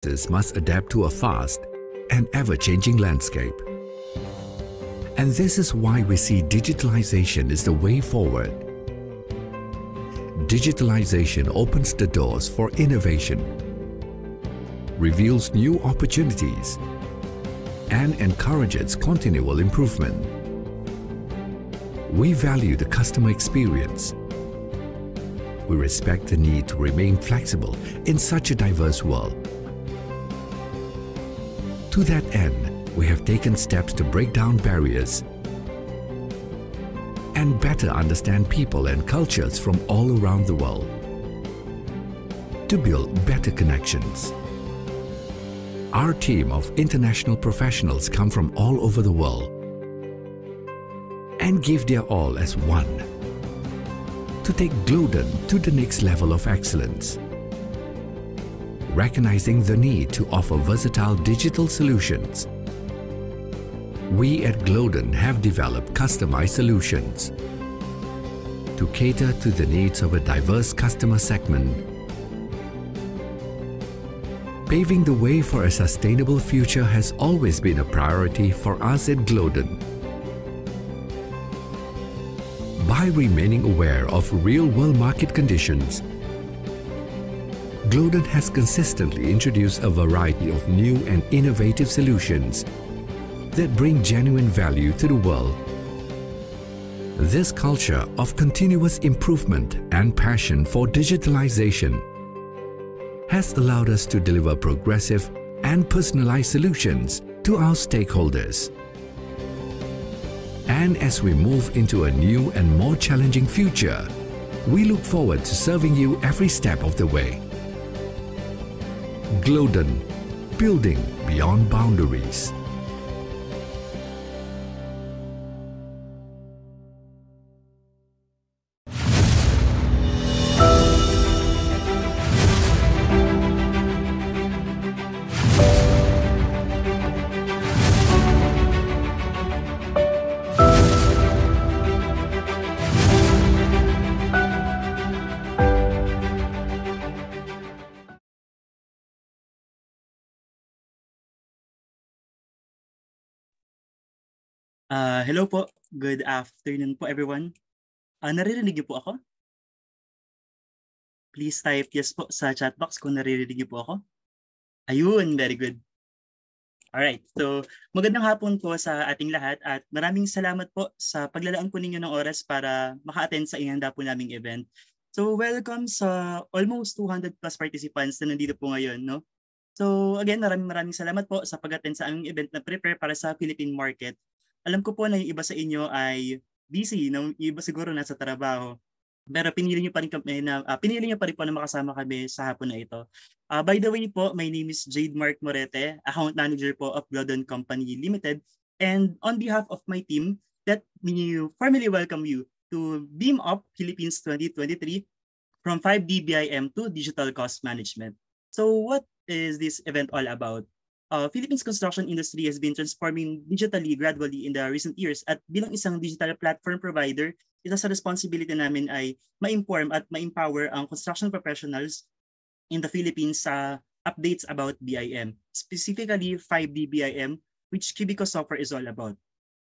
must adapt to a fast and ever-changing landscape. And this is why we see digitalization is the way forward. Digitalization opens the doors for innovation, reveals new opportunities, and encourages continual improvement. We value the customer experience. We respect the need to remain flexible in such a diverse world. To that end, we have taken steps to break down barriers and better understand people and cultures from all around the world, to build better connections. Our team of international professionals come from all over the world and give their all as one to take Glodon to the next level of excellence. Recognizing the need to offer versatile digital solutions, we at Glodon have developed customized solutions to cater to the needs of a diverse customer segment, paving the way for a sustainable future has always been a priority for us at Glodon. By remaining aware of real-world market conditions, Glodon has consistently introduced a variety of new and innovative solutions that bring genuine value to the world. This culture of continuous improvement and passion for digitalization has allowed us to deliver progressive and personalized solutions to our stakeholders. And as we move into a new and more challenging future, we look forward to serving you every step of the way. Glodon, building beyond boundaries. Hello po. Good afternoon po everyone. Naririnig niyo po ako? Please type yes po sa chat box kung naririnig niyo po ako. Ayun, very good. Alright, so magandang hapon po sa ating lahat at maraming salamat po sa paglalaan po ninyo ng oras para maka-attend sa inihanda po naming event. So welcome sa almost 200 plus participants na nandito po ngayon, no? So again, maraming salamat po sa pag-attend sa aming event na prepare para sa Philippine market. Alam ko po na yung iba sa inyo ay busy, yung iba siguro nasa trabaho. Pero pinili niyo pa rin po na makasama kami sa hapon na ito. By the way po, my name is Jade Mark Morete, Account Manager po of Glodon Company Limited. And on behalf of my team, let me formally welcome you to BIM UP Philippines 2023 from 5D BIM to Digital Cost Management. So what is this event all about? Philippines construction industry has been transforming digitally gradually in the recent years at bilang isang digital platform provider, isa sa responsibility namin ay ma-inform at ma-empower ang construction professionals in the Philippines sa updates about BIM, specifically 5D BIM, which Cubico software is all about.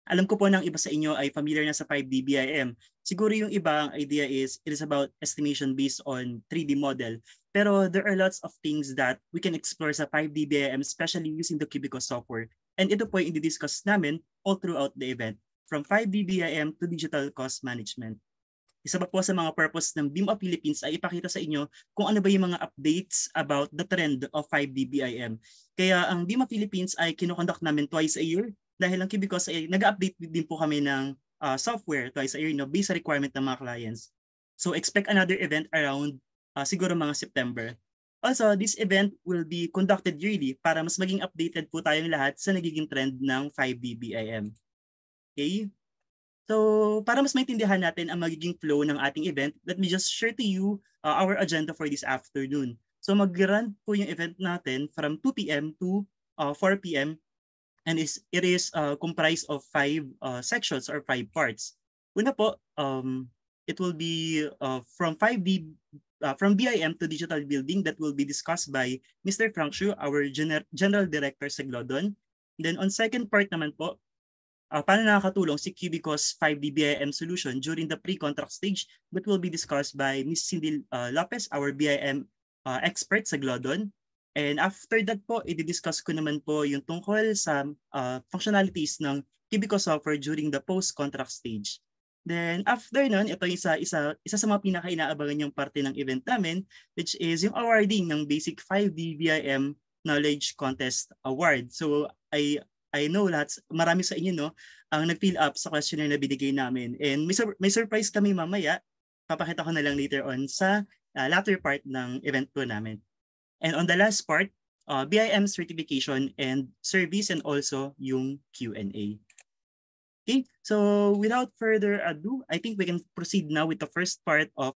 Alam ko po ng iba sa inyo ay familiar na sa 5D BIM. Siguro yung iba ang idea is it is about estimation based on 3D model. Pero there are lots of things that we can explore sa 5D BIM, especially using the Cubico software. And ito po yung i-discuss namin all throughout the event, from 5D BIM to digital cost management. Isa pa po sa mga purpose ng BIM UP Philippines ay ipakita sa inyo kung ano ba yung mga updates about the trend of 5D BIM. Kaya ang BIM UP Philippines ay kinoconduct namin twice a year dahil lang because nag-update din po kami ng software twice a year, no, based sa requirement ng mga clients. So expect another event around siguro mga September. Also, this event will be conducted yearly para mas maging updated po tayong lahat sa nagiging trend ng 5D BIM. Okay? So para mas maintindihan natin ang magiging flow ng ating event, let me just share to you our agenda for this afternoon. So mag-run po yung event natin from 2 p.m. to 4 p.m. and it is comprised of 5 sections or 5 parts. Una po, it will be from 5D from BIM to digital building that will be discussed by Mr. Frank Xu, our General Director sa Glodon. Then on second part naman po, paano nakakatulong si Cubico's 5D BIM solution during the pre-contract stage that will be discussed by Ms. Cindy Lopez, our BIM expert sa Glodon. And after that po, i-discuss ko naman po yung tungkol sa functionalities ng Cubico software during the post-contract stage. Then after nun, ito yung isa sa mga pinaka-inaabangan yung parte ng event namin, which is yung awarding ng Basic 5D BIM Knowledge Contest Award. So I know marami sa inyo ang nag-fill up sa questionnaire na binigay namin. And may surprise kami mamaya. Papakita ko na lang later on sa latter part ng event po namin. And on the last part, BIM certification and service and also yung Q&A. Okay, so without further ado, I think we can proceed now with the first part of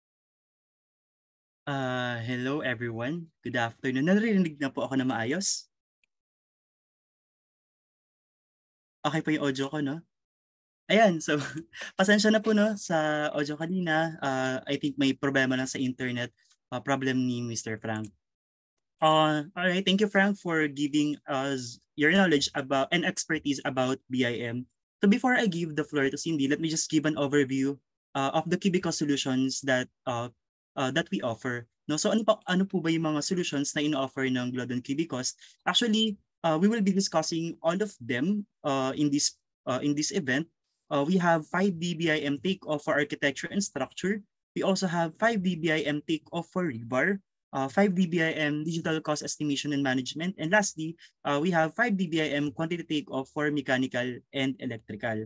hello everyone. Good afternoon. Naririnig na po ako na maayos? Okay po yung audio ko, no? Ayan, so pasensya na po sa audio kanina. I think may problema lang sa internet problem ni Mr. Frank. All right, thank you, Frank, for giving us your knowledge about and expertise about BIM. So before I give the floor to Cindy, let me just give an overview of the Cubico solutions that we offer. No, so ano po ba yung mga solutions na ino-offer ng Glodon Cubicos? Actually, we will be discussing all of them in this event. We have 5D BIM takeoff for architecture and structure. We also have 5D BIM takeoff for rebar. 5D BIM digital cost estimation and management, and lastly, we have 5D BIM quantity takeoff for mechanical and electrical.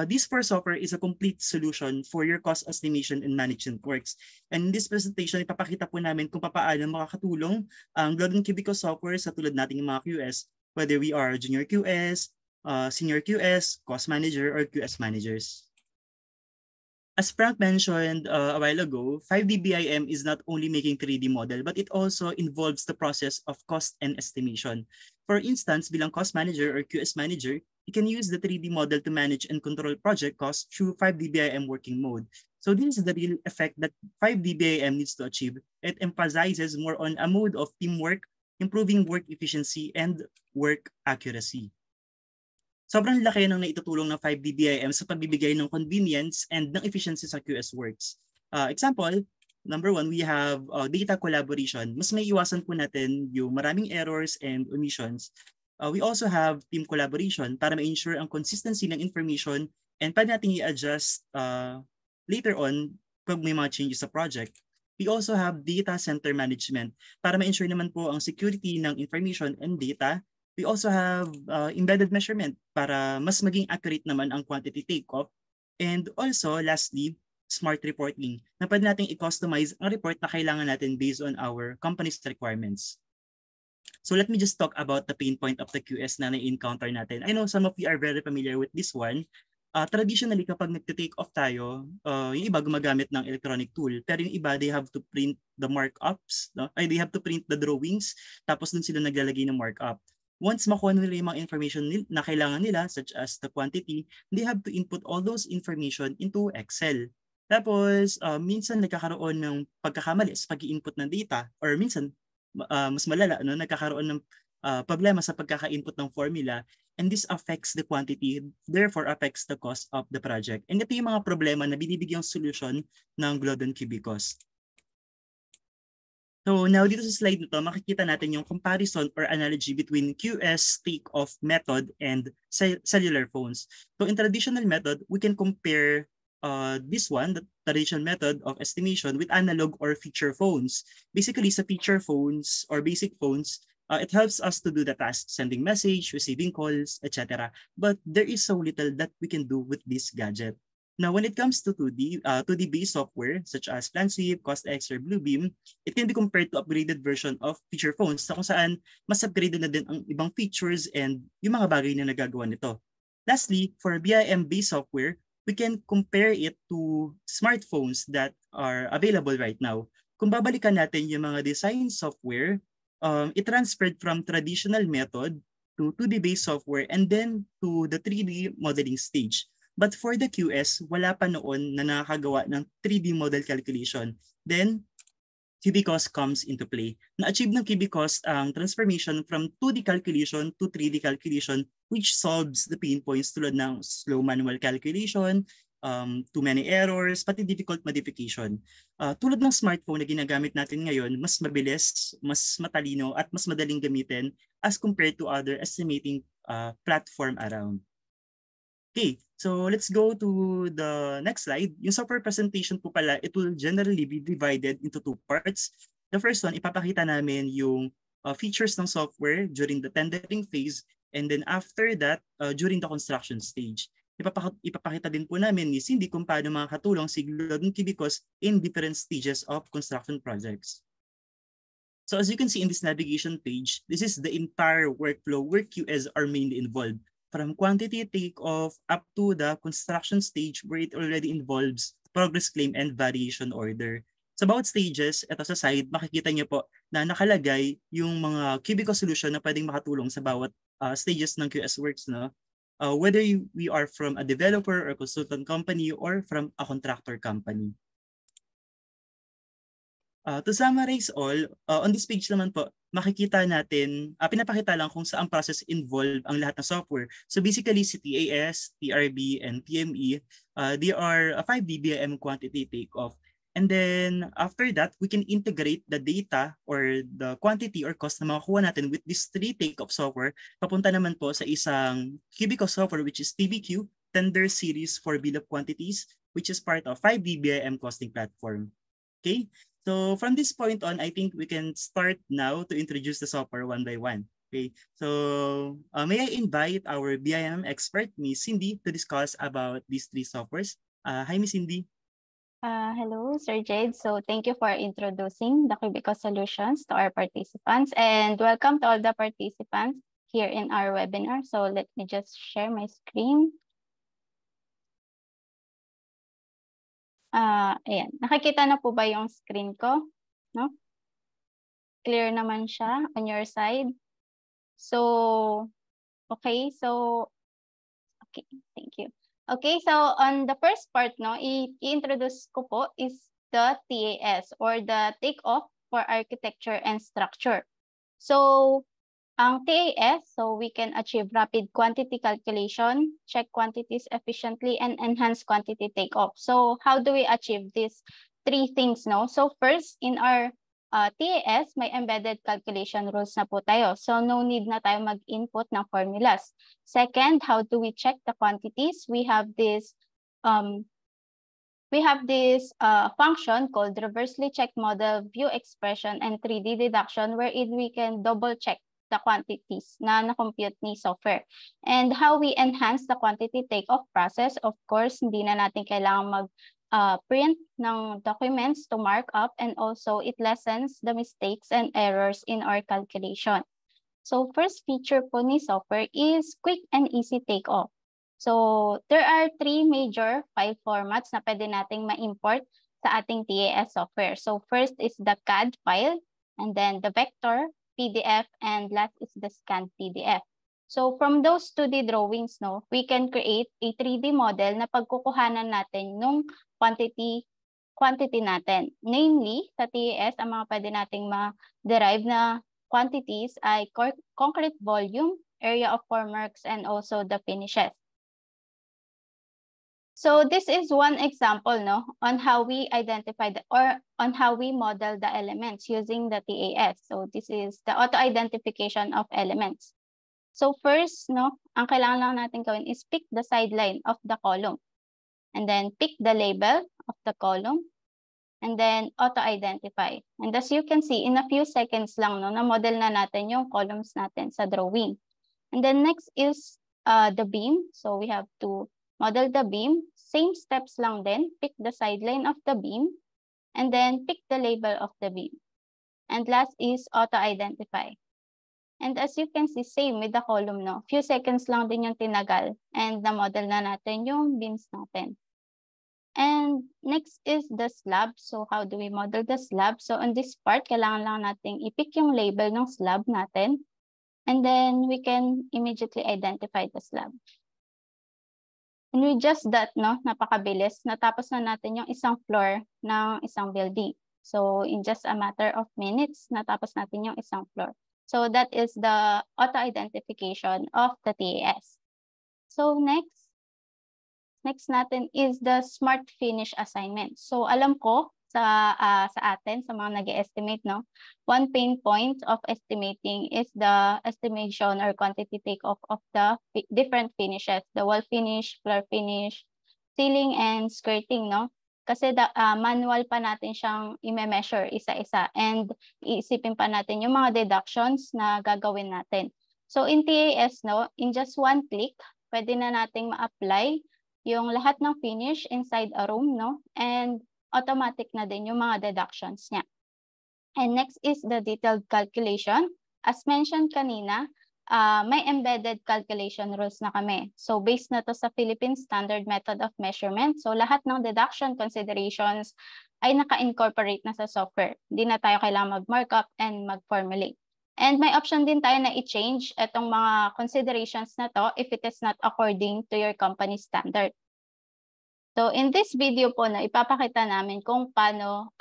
This for software is a complete solution for your cost estimation and management works. And in this presentation, ipapakita po namin kung paano makakatulong ang Glodon Cubico software sa tulad nating mga QS, whether we are junior QS, senior QS, cost manager, or QS managers. As Frank mentioned a while ago, 5D BIM is not only making 3D model, but it also involves the process of cost and estimation. For instance, bilang cost manager or QS manager, you can use the 3D model to manage and control project costs through 5D BIM working mode. So this is the real effect that 5D BIM needs to achieve. It emphasizes more on a mode of teamwork, improving work efficiency and work accuracy. Sobrang laki ng naitutulong ng 5D BIM sa pagbibigay ng convenience and ng efficiency sa QS works. Example, number one, we have data collaboration. Mas may iwasan po natin yung maraming errors and omissions. We also have team collaboration para ma-ensure ang consistency ng information and pwede natin i-adjust later on pag may mga changes sa project. We also have data center management para ma-ensure naman po ang security ng information and data. We also have embedded measurement para mas maging accurate naman ang quantity takeoff. And also, lastly, smart reporting na pwede natin i-customize ang report na kailangan natin based on our company's requirements. So let me just talk about the pain point of the QS na na-encounter natin. I know some of you are very familiar with this one. Traditionally, kapag nagte-take off tayo, yung iba gumagamit ng electronic tool, pero yung iba, they have to print the markups, no? They have to print the drawings, tapos dun sila naglalagay ng markup. Once makuha nila yung mga information na kailangan nila, such as the quantity, they have to input all those information into Excel. Tapos, minsan nagkakaroon ng pagkakamali sa pag-i-input ng data, or minsan, mas malala, nagkakaroon ng problema sa pagkaka-input ng formula, and this affects the quantity, therefore affects the cost of the project. And ito yung mga problema na binibigyang solution ng Glodon Cubicos. So now dito sa slide nito, makikita natin yung comparison or analogy between QS takeoff method and cellular phones. So in traditional method, we can compare this one, the traditional method of estimation, with analog or feature phones. Basically, sa feature phones or basic phones, it helps us to do the task, sending message, receiving calls, etc. But there is so little that we can do with this gadget. Now, when it comes to 2D-based software, such as PlanSweep, CostX, or Bluebeam, it can be compared to upgraded version of feature phones na kung saan mas upgraded na din ang ibang features and yung mga bagay na nagagawa nito. Lastly, for BIM-based software, we can compare it to smartphones that are available right now. Kung babalikan natin yung mga design software, it transferred from traditional method to 2D-based software and then to the 3D modeling stage. But for the QS, wala pa noon na nakakagawa ng 3D model calculation. Then, QB cost comes into play. Na-achieve ng QB cost ang transformation from 2D calculation to 3D calculation, which solves the pain points tulad ng slow manual calculation, too many errors, pati difficult modification. Tulad ng smartphone na ginagamit natin ngayon, mas mabilis, mas matalino, at mas madaling gamitin as compared to other estimating platform around. Okay, so let's go to the next slide. Yung software presentation po pala, it will generally be divided into two parts. The first one, ipapakita namin yung features ng software during the tendering phase, and then after that, during the construction stage. Ipapakita din po namin ni Cindy kung paano makakatulong si Glodon Cubicos in different stages of construction projects. So as you can see in this navigation page, this is the entire workflow where QS are mainly involved. From quantity takeoff up to the construction stage where it already involves progress claim and variation order. Sa bawat stages, ito sa side, makikita niyo po na nakalagay yung mga cubicle solution na pwedeng makatulong sa bawat stages ng QS works. No? Whether we are from a developer or consultant company or from a contractor company. To summarize all, on this page naman po, makikita natin, pinapakita lang kung saan process involved ang lahat ng software. So basically, si TAS, TRB, and PME, they are a 5D BIM quantity takeoff. And then after that, we can integrate the data or the quantity or cost na makakuha natin with this 3 takeoff software. Papunta naman po sa isang cubicle software which is TBQ, Tender Series for Bill of Quantities, which is part of 5D BIM costing platform. Okay? So from this point on, I think we can start now to introduce the software one by one. Okay, so may I invite our BIM expert, Ms. Cindy, to discuss about these 3 softwares. Hi, Ms. Cindy. Hello, Sir Jade. So thank you for introducing the Cubicle Solutions to our participants, and welcome to all the participants here in our webinar. So let me just share my screen. Ayan. Nakikita na po ba yung screen ko? No? Clear naman siya on your side. So, okay. So, okay. Thank you. Okay. So, on the first part, no, i-introduce ko po is the TAS or the Takeoff for Architecture and Structure. So, ang TAS, so we can achieve rapid quantity calculation, check quantities efficiently, and enhance quantity takeoff. So how do we achieve these 3 things? No? So first, in our TAS, may embedded calculation rules na po tayo. So no need na tayo mag-input ng formulas. Second, how do we check the quantities? We have this function called reversely check model view expression and 3D deduction wherein we can double check the quantities na na-compute ni software. And how we enhance the quantity takeoff process, of course, hindi na natin kailangan mag-print ng documents to mark up, and also it lessens the mistakes and errors in our calculation. So first feature po ni software is quick and easy takeoff. So there are 3 major file formats na pwede nating ma-import sa ating TAS software. So first is the CAD file, and then the vector, PDF, and last is the scanned PDF. So from those 2D drawings, no, we can create a 3D model na pagkukuhanan natin nung quantity natin. Namely, sa TAS, ang mga pwede nating ma-derive na quantities ay concrete volume, area of formworks, and also the finishes. So this is one example, no, on how we identify or on how we model the elements using the TAS. So this is the auto-identification of elements. So first, no, ang kailangan lang natin gawin is pick the sideline of the column, and then pick the label of the column, and then auto-identify. And as you can see, in a few seconds lang, no, na-model na natin yung columns natin sa drawing. And then next is the beam. So we have to model the beam. Same steps lang din. Pick the sideline of the beam, and then pick the label of the beam. And last is auto-identify. And as you can see, same with the column, no? Few seconds lang din yung tinagal, and na-model na natin yung beams natin. And next is the slab. So how do we model the slab? So on this part, kailangan lang natin i-pick yung label ng slab natin, and then we can immediately identify the slab. And with just that, no, napakabilis, natapos na natin yung isang floor ng isang building. So in just a matter of minutes, natapos natin yung isang floor. So that is the auto-identification of the TAS. So next natin is the smart finish assignment. So alam ko sa atin, sa mga nag-estimate, no, one pain point of estimating is the estimation or quantity takeoff of the different finishes, the wall finish, floor finish, ceiling, and skirting, no? Kasi manual pa natin siyang i-measure isa-isa and iisipin pa natin yung mga deductions na gagawin natin. So in TAS, no, in just one click, pwede na nating ma-apply yung lahat ng finish inside a room, no? And automatic na din yung mga deductions niya. And next is the detailed calculation. As mentioned kanina, may embedded calculation rules na kami. So based na to sa Philippine Standard Method of Measurement. So lahat ng deduction considerations ay naka-incorporate na sa software. Hindi na tayo kailangan mag-markup and mag-formulate. And may option din tayo na i-change itong mga considerations na to if it is not according to your company standard. So in this video po na ipapakita namin kung paano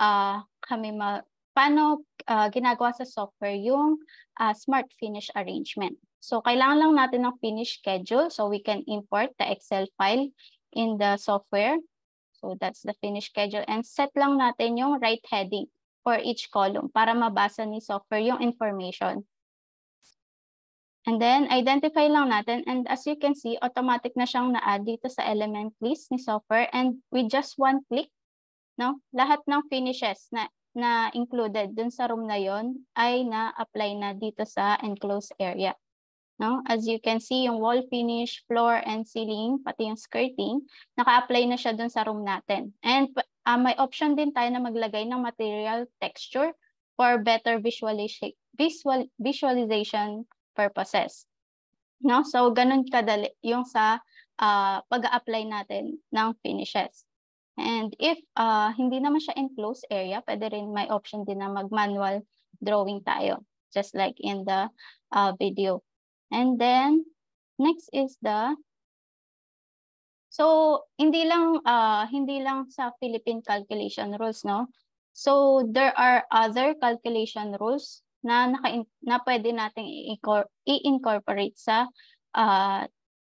ginagawa sa software yung smart finish arrangement. So kailangan lang natin ng finish schedule so we can import the Excel file in the software. So that's the finish schedule and set lang natin yung right heading for each column para mabasa ni software yung information. And then, identify lang natin. And as you can see, automatic na siyang na-add dito sa element list ni software. And with just one click, no, lahat ng finishes na included dun sa room na yon ay na-apply na dito sa enclosed area. No? As you can see, yung wall finish, floor, and ceiling, pati yung skirting, naka-apply na siya dun sa room natin. And may option din tayo na maglagay ng material texture for better visualization purposes. No? So, ganun kadali yung sa pag-a-apply natin ng finishes. And if hindi naman siya enclosed area, pwede rin may option din na mag-manual drawing tayo, just like in the video. And then, next is so, hindi lang sa Philippine calculation rules, no? So, there are other calculation rules na pwede nating i-incorporate sa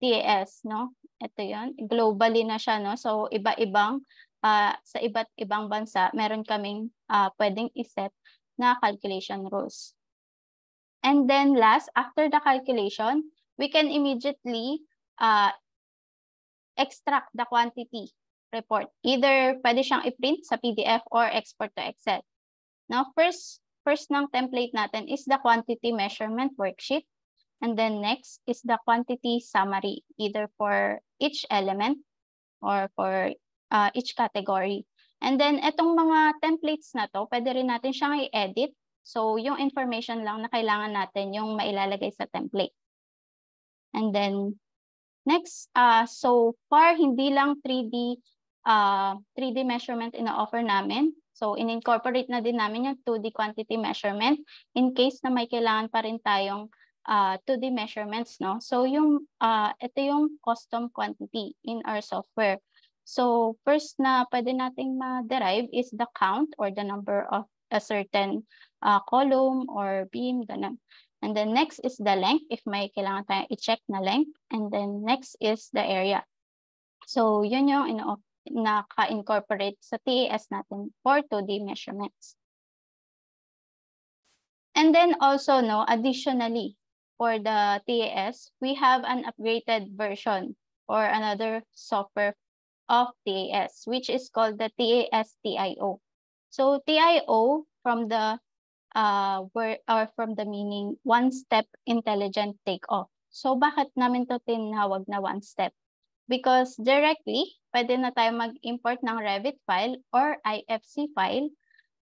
TAS, no? Ito 'yon, globally na siya, no? So iba-ibang sa iba't ibang bansa, meron kaming pwedeng iset na calculation rules. And then last, after the calculation, we can immediately extract the quantity report. Either pwede siyang i-print sa PDF or export to Excel. Now, first ng template natin is the quantity measurement worksheet. And then next is the quantity summary, either for each element or for each category. And then itong mga templates na to, pwede rin natin siyang i-edit. So yung information lang na kailangan natin yung mailalagay sa template. And then next, so far hindi lang 3D measurement ina-offer namin. So, in-incorporate na din namin yung 2D quantity measurement in case na may kailangan pa rin tayong 2D measurements, no? So, ito yung custom quantity in our software. So, first na pwede nating ma-derive is the count or the number of a certain column or beam, ganun. And then next is the length, if may kailangan tayong i-check na length. And then next is the area. So, yun yung naka-incorporate sa TAS natin for 2D measurements. And then also, no, additionally, for the TAS, we have an upgraded version or another software of TAS, which is called the TAS TIO. So TIO from the word or from the meaning one-step intelligent takeoff. So bakit namin to tinawag na one-step? Because directly, pwede na tayo mag-import ng Revit file or IFC file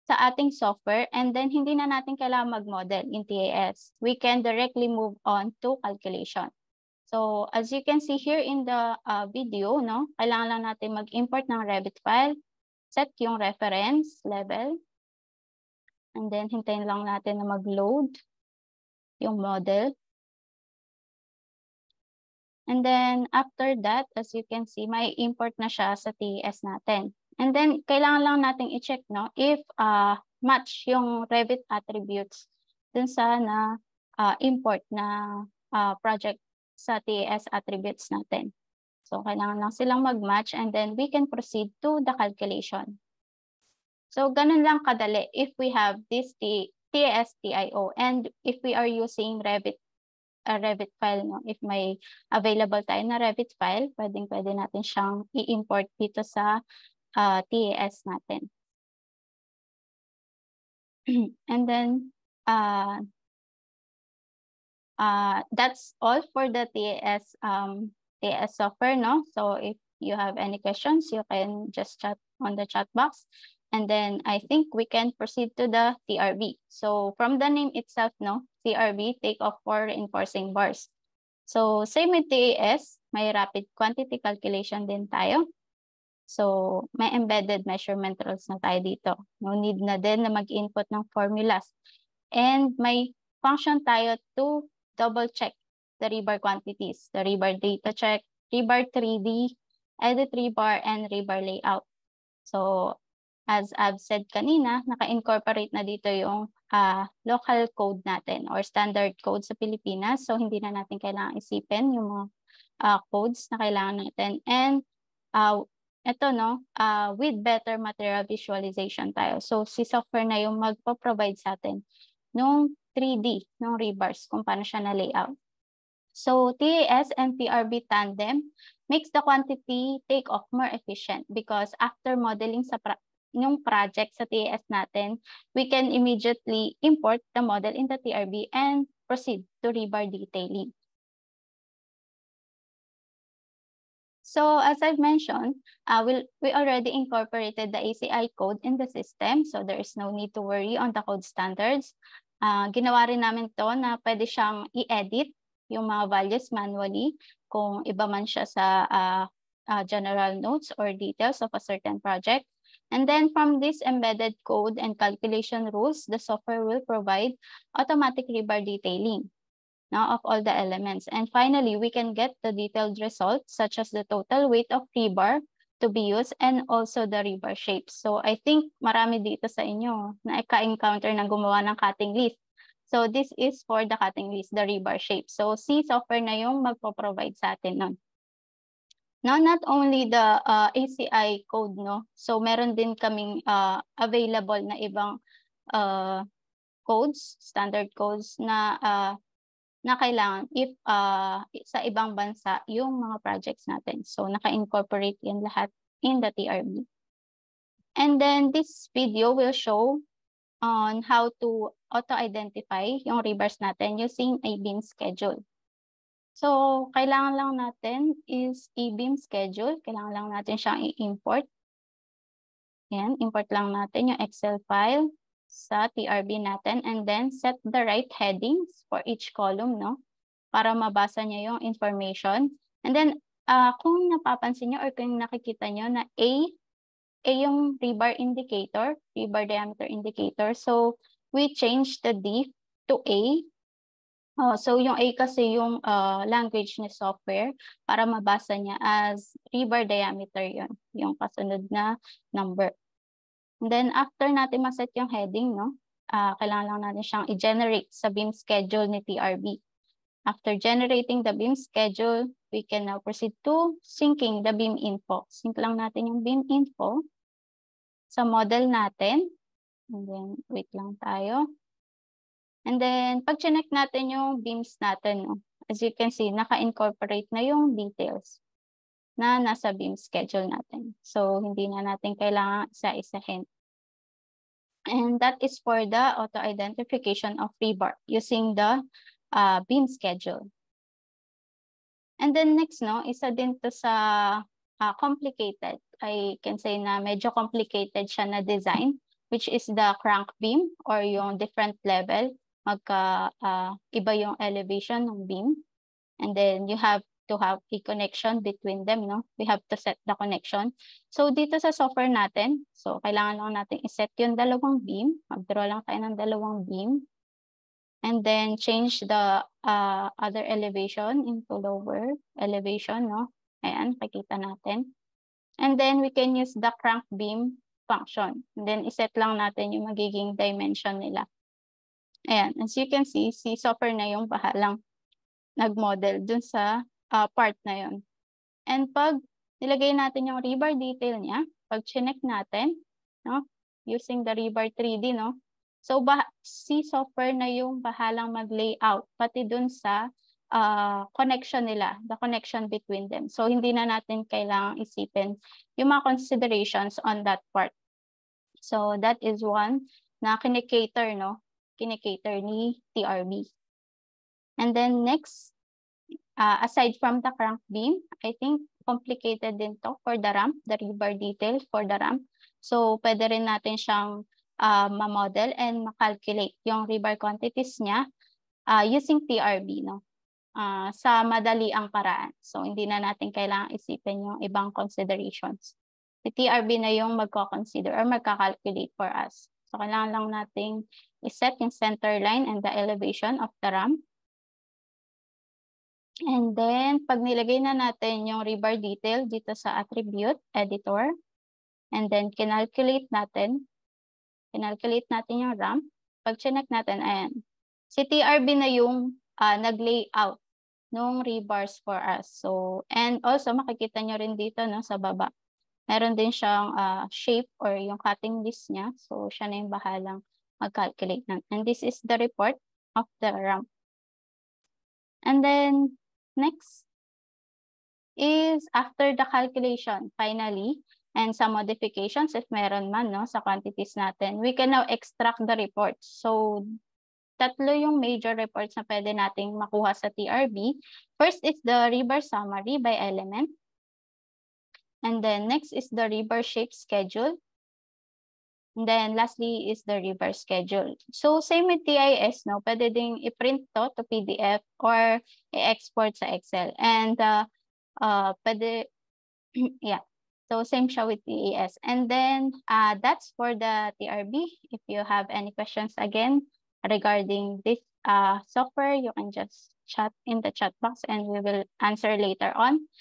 sa ating software and then hindi na natin kailangan mag-model in TAS. We can directly move on to calculation. So as you can see here in the video, no, kailangan lang natin mag-import ng Revit file, set yung reference level, and then hintayin lang natin na mag-load yung model. And then after that, as you can see, may import na siya sa TAS natin. And then, kailangan lang nating i-check, no, if match yung Revit attributes dun sa import na project sa TAS attributes natin. So, kailangan lang silang mag-match and then we can proceed to the calculation. So, ganun lang kadali if we have this TAS TIO and if we are using Revit file, no? If may available tayo na Revit file, pwede natin siyang i-import dito sa TAS natin. And then, that's all for the TAS software, no? So if you have any questions, you can just chat on the chat box. And then I think we can proceed to the TRB. So from the name itself, no, TRB, take off for reinforcing bars. So same with TAS, may rapid quantity calculation din tayo. So may embedded measurement rules na tayo dito. No need na din na mag-input ng formulas. And may function tayo to double check the rebar quantities, the rebar data check, rebar 3D, edit rebar, and rebar layout. So as I've said kanina, naka-incorporate na dito yung local code natin or standard code sa Pilipinas. So hindi na natin kailangan isipin yung mga codes na kailangan natin. And ito, no, with better material visualization tayo. So si software na yung magpo-provide sa atin nung 3D, nung rebars, kung paano siya na-layout. So TAS and TRB tandem makes the quantity take-off more efficient because after modeling sa yung project sa TAS natin, we can immediately import the model in the TRB and proceed to rebar detailing. So as I've mentioned, we already incorporated the ACI code in the system, so there is no need to worry on the code standards. Ginawa rin namin to na pwede siyang i-edit yung mga values manually kung iba man siya sa general notes or details of a certain project. And then from this embedded code and calculation rules, the software will provide automatic rebar detailing now of all the elements. And finally, we can get the detailed results such as the total weight of rebar to be used and also the rebar shapes. So I think marami dito sa inyo na ka-encounter na gumawa ng cutting list. So this is for the cutting list, the rebar shape. So si software na yung magpo-provide sa atin nun. Now, not only the ACI code, no? So meron din kaming available na ibang codes, standard codes na kailangan if sa ibang bansa yung mga projects natin. So naka-incorporate yan lahat in the TRB. And then this video will show on how to auto-identify yung rebars natin using a BIM schedule. So kailangan lang natin is a BIM schedule. Kailangan lang natin siyang i-import. Yan, import lang natin yung Excel file sa TRB natin and then set the right headings for each column, no? Para mabasa niya yung information. And then, kung napapansin niyo or kung nakikita niyo na A yung rebar indicator, rebar diameter indicator. So, we change the D to A. So, yung A kasi yung language ni software para mabasa niya as rebar diameter yun, yung kasunod na number. And then, after natin maset yung heading, no, kailangan lang natin siyang i-generate sa BIM schedule ni TRB. After generating the BIM schedule, we can now proceed to syncing the BIM info. Sync lang natin yung BIM info sa model natin. And then, wait lang tayo. And then, pag chinek natin yung BIMs natin, no, as you can see, naka-incorporate na yung details na nasa BIM schedule natin. So, hindi na natin kailangan isa-isahin. And that is for the auto-identification of rebar using the BIM schedule. And then next, no, isa din to sa complicated. I can say na medyo complicated siya na design, which is the crank beam or yung different level. Iba yung elevation ng beam. And then you have to have a connection between them, no? We have to set the connection. So dito sa software natin, so kailangan lang natin iset yung dalawang beam. Mag-draw lang tayo ng dalawang beam. And then change the other elevation into lower elevation, no? Ayan, pakita natin. And then we can use the crank beam function. And then iset lang natin yung magiging dimension nila. Ayan, as you can see, si software na yung bahalang nag-model dun sa part na yun. And pag nilagay natin yung rebar detail niya, pag chinek natin, no, using the rebar 3D, no, so si software na yung bahalang mag-layout, pati dun sa connection nila, the connection between them. So hindi na natin kailangang isipin yung mga considerations on that part. So that is one na kinikater, no, kinikater ni TRB. And then next, aside from the crank beam, I think complicated din to for the ramp, the rebar detail for the ramp. So pwede rin natin siyang ma-model and ma-calculate yung rebar quantities niya using TRB, no? Sa madali ang paraan. So hindi na natin kailangang isipin yung ibang considerations. Si TRB na yung magko-consider or magka-calculate for us. So kailangan lang nating iset yung center line and the elevation of the ramp. And then, pag nilagay na natin yung rebar detail dito sa attribute editor, and then kinalculate natin yung ramp. Pag chinek natin, ayan. Si TRB na yung nag-layout nung rebars for us. So, and also makikita nyo rin dito, no, sa baba. Meron din siyang shape or yung cutting list niya. So, siya na yung bahalang mag-calculate na. And this is the report of the ramp. And then, next is after the calculation, finally, and some modifications, if meron man, no, sa quantities natin, we can now extract the reports. So, tatlo yung major reports na pwede nating makuha sa TRB. First is the rebar summary by element. And then next is the rebar shape schedule. And then lastly is the rebar schedule. So same with TIS, no? Pwede ding i-print to PDF or i-export sa Excel. And pwede, yeah. So same siya with TIS. And then that's for the TRB. If you have any questions again regarding this software, you can just chat in the chat box and we will answer later on.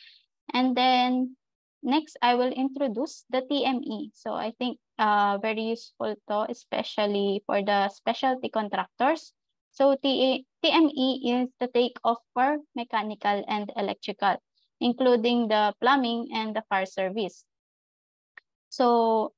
And then next, I will introduce the TME. So I think very useful to, especially for the specialty contractors. So TME is the takeoff for mechanical and electrical, including the plumbing and the fire service. So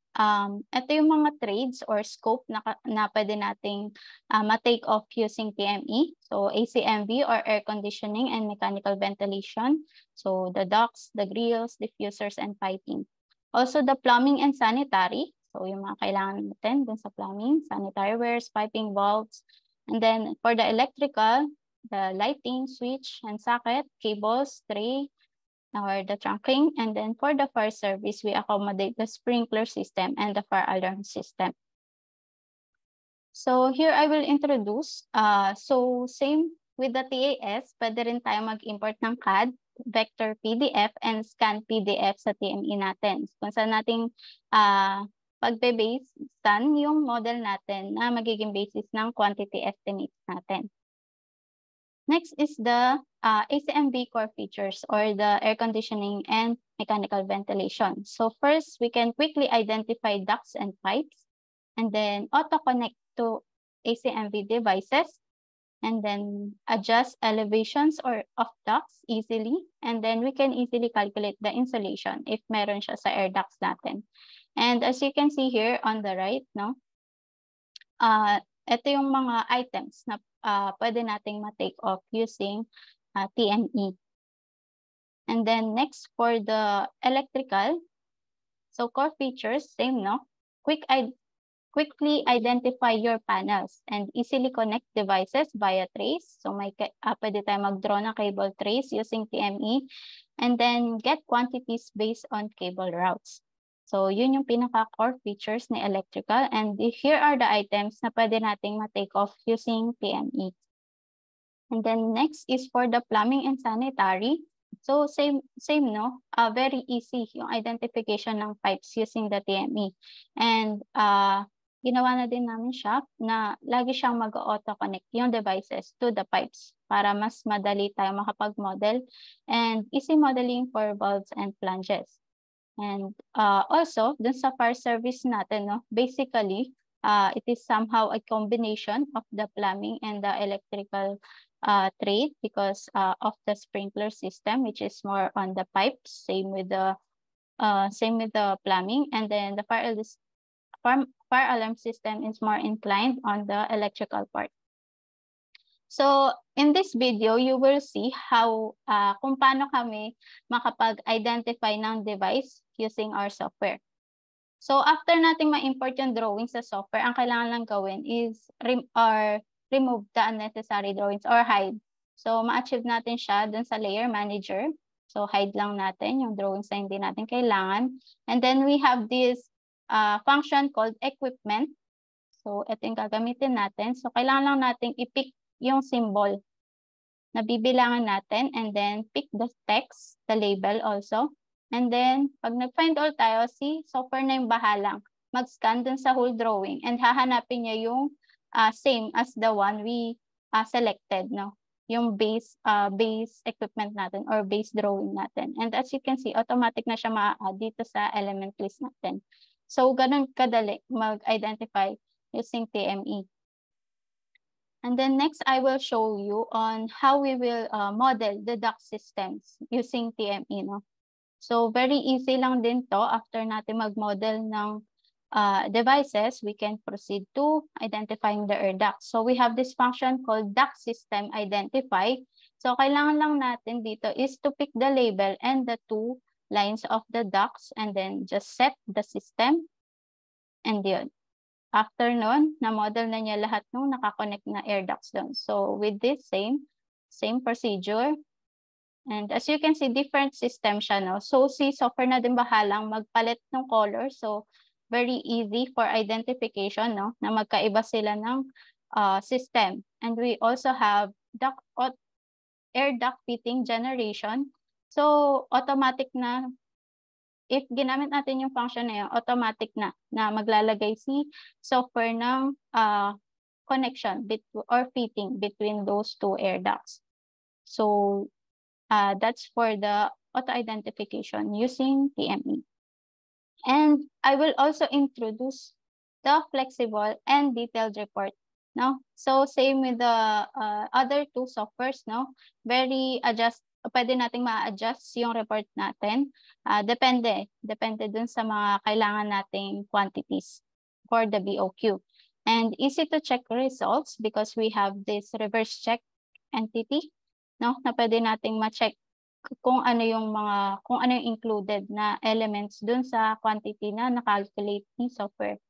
ito yung mga trades or scope na pwede nating ma-take off using TME. So ACMV or air conditioning and mechanical ventilation. So the ducts, the grills, diffusers, and piping. Also the plumbing and sanitary. So yung mga kailangan natin dun sa plumbing, sanitary wares, piping, valves. And then for the electrical, the lighting, switch, and socket, cables, tray, or the trunking. And then for the fire service, we accommodate the sprinkler system and the fire alarm system. So here I will introduce, so same with the TAS, pwede rin tayo mag-import ng CAD, vector PDF, and scan PDF sa TME natin. Kung saan nating pagbe-base yung model natin na magiging basis ng quantity estimates natin. Next is the ACMV core features or the air conditioning and mechanical ventilation. So first, we can quickly identify ducts and pipes, and then auto-connect to ACMV devices, and then adjust elevations or of ducts easily, and then we can easily calculate the insulation if meron siya sa air ducts natin. And as you can see here on the right, no, ito yung mga items na pwede nating ma-take off using TME. And then next for the electrical, so core features, same, no? Quickly identify your panels and easily connect devices via trace. So pwede tayo mag-draw na cable trace using TME. And then get quantities based on cable routes. So yun yung pinaka-core features ni electrical. And here are the items na pwede nating ma-take off using TME. And then next is for the plumbing and sanitary. So same no? Very easy yung identification ng pipes using the TME. And ginawa na din namin siya na lagi siyang mag-auto-connect yung devices to the pipes para mas madali tayo makapag-model and easy modeling for valves and flanges. And also, dun sa fire service natin, no, basically, it is somehow a combination of the plumbing and the electrical trade because of the sprinkler system, which is more on the pipes, same with the plumbing, and then the fire alarm system is more inclined on the electrical part. So in this video, you will see how kung paano kami makapag-identify ng device using our software. So after nating ma-import yung drawings sa software, ang kailangan lang gawin is remove the unnecessary drawings or hide. So ma-achieve natin siya dun sa layer manager. So hide lang natin yung drawings na hindi natin kailangan. And then we have this function called equipment. So ito yung gagamitin natin. So kailangan lang natin i-pick yung symbol na bibilangan natin and then pick the text, the label also. And then, pag nag-find all tayo, si software na yung bahalang mag-scan dun sa whole drawing and hahanapin niya yung same as the one we selected, no? Yung base equipment natin or base drawing natin. And as you can see, automatic na siya ma-add dito sa element list natin. So, ganun kadali mag-identify using TME. And then next, I will show you on how we will model the duct systems using TME, no? So very easy lang din to. After natin mag-model ng devices, we can proceed to identifying the air ducts. So we have this function called duct system identify. So kailangan lang natin dito is to pick the label and the two lines of the ducts and then just set the system. And yun. After nun, na-model na niya lahat nung nakakonect na air ducts doon. So with this same procedure. And as you can see, different system siya, no? So si software na din bahalang magpalit ng color. So very easy for identification, no? Na magkaiba sila ng system. And we also have air duct fitting generation. So automatic na, if ginamit natin yung function na yun, automatic na maglalagay si software ng connection or fitting between those two air ducts. So that's for the auto-identification using TME. And I will also introduce the flexible and detailed report. No? So same with the other two softwares, no? Pwede nating ma-adjust yung report natin. Depende dun sa mga kailangan nating quantities for the BOQ. And easy to check results because we have this reverse check entity, no? Na pwede nating ma-check kung ano yung included na elements dun sa quantity na na-calculate ni software.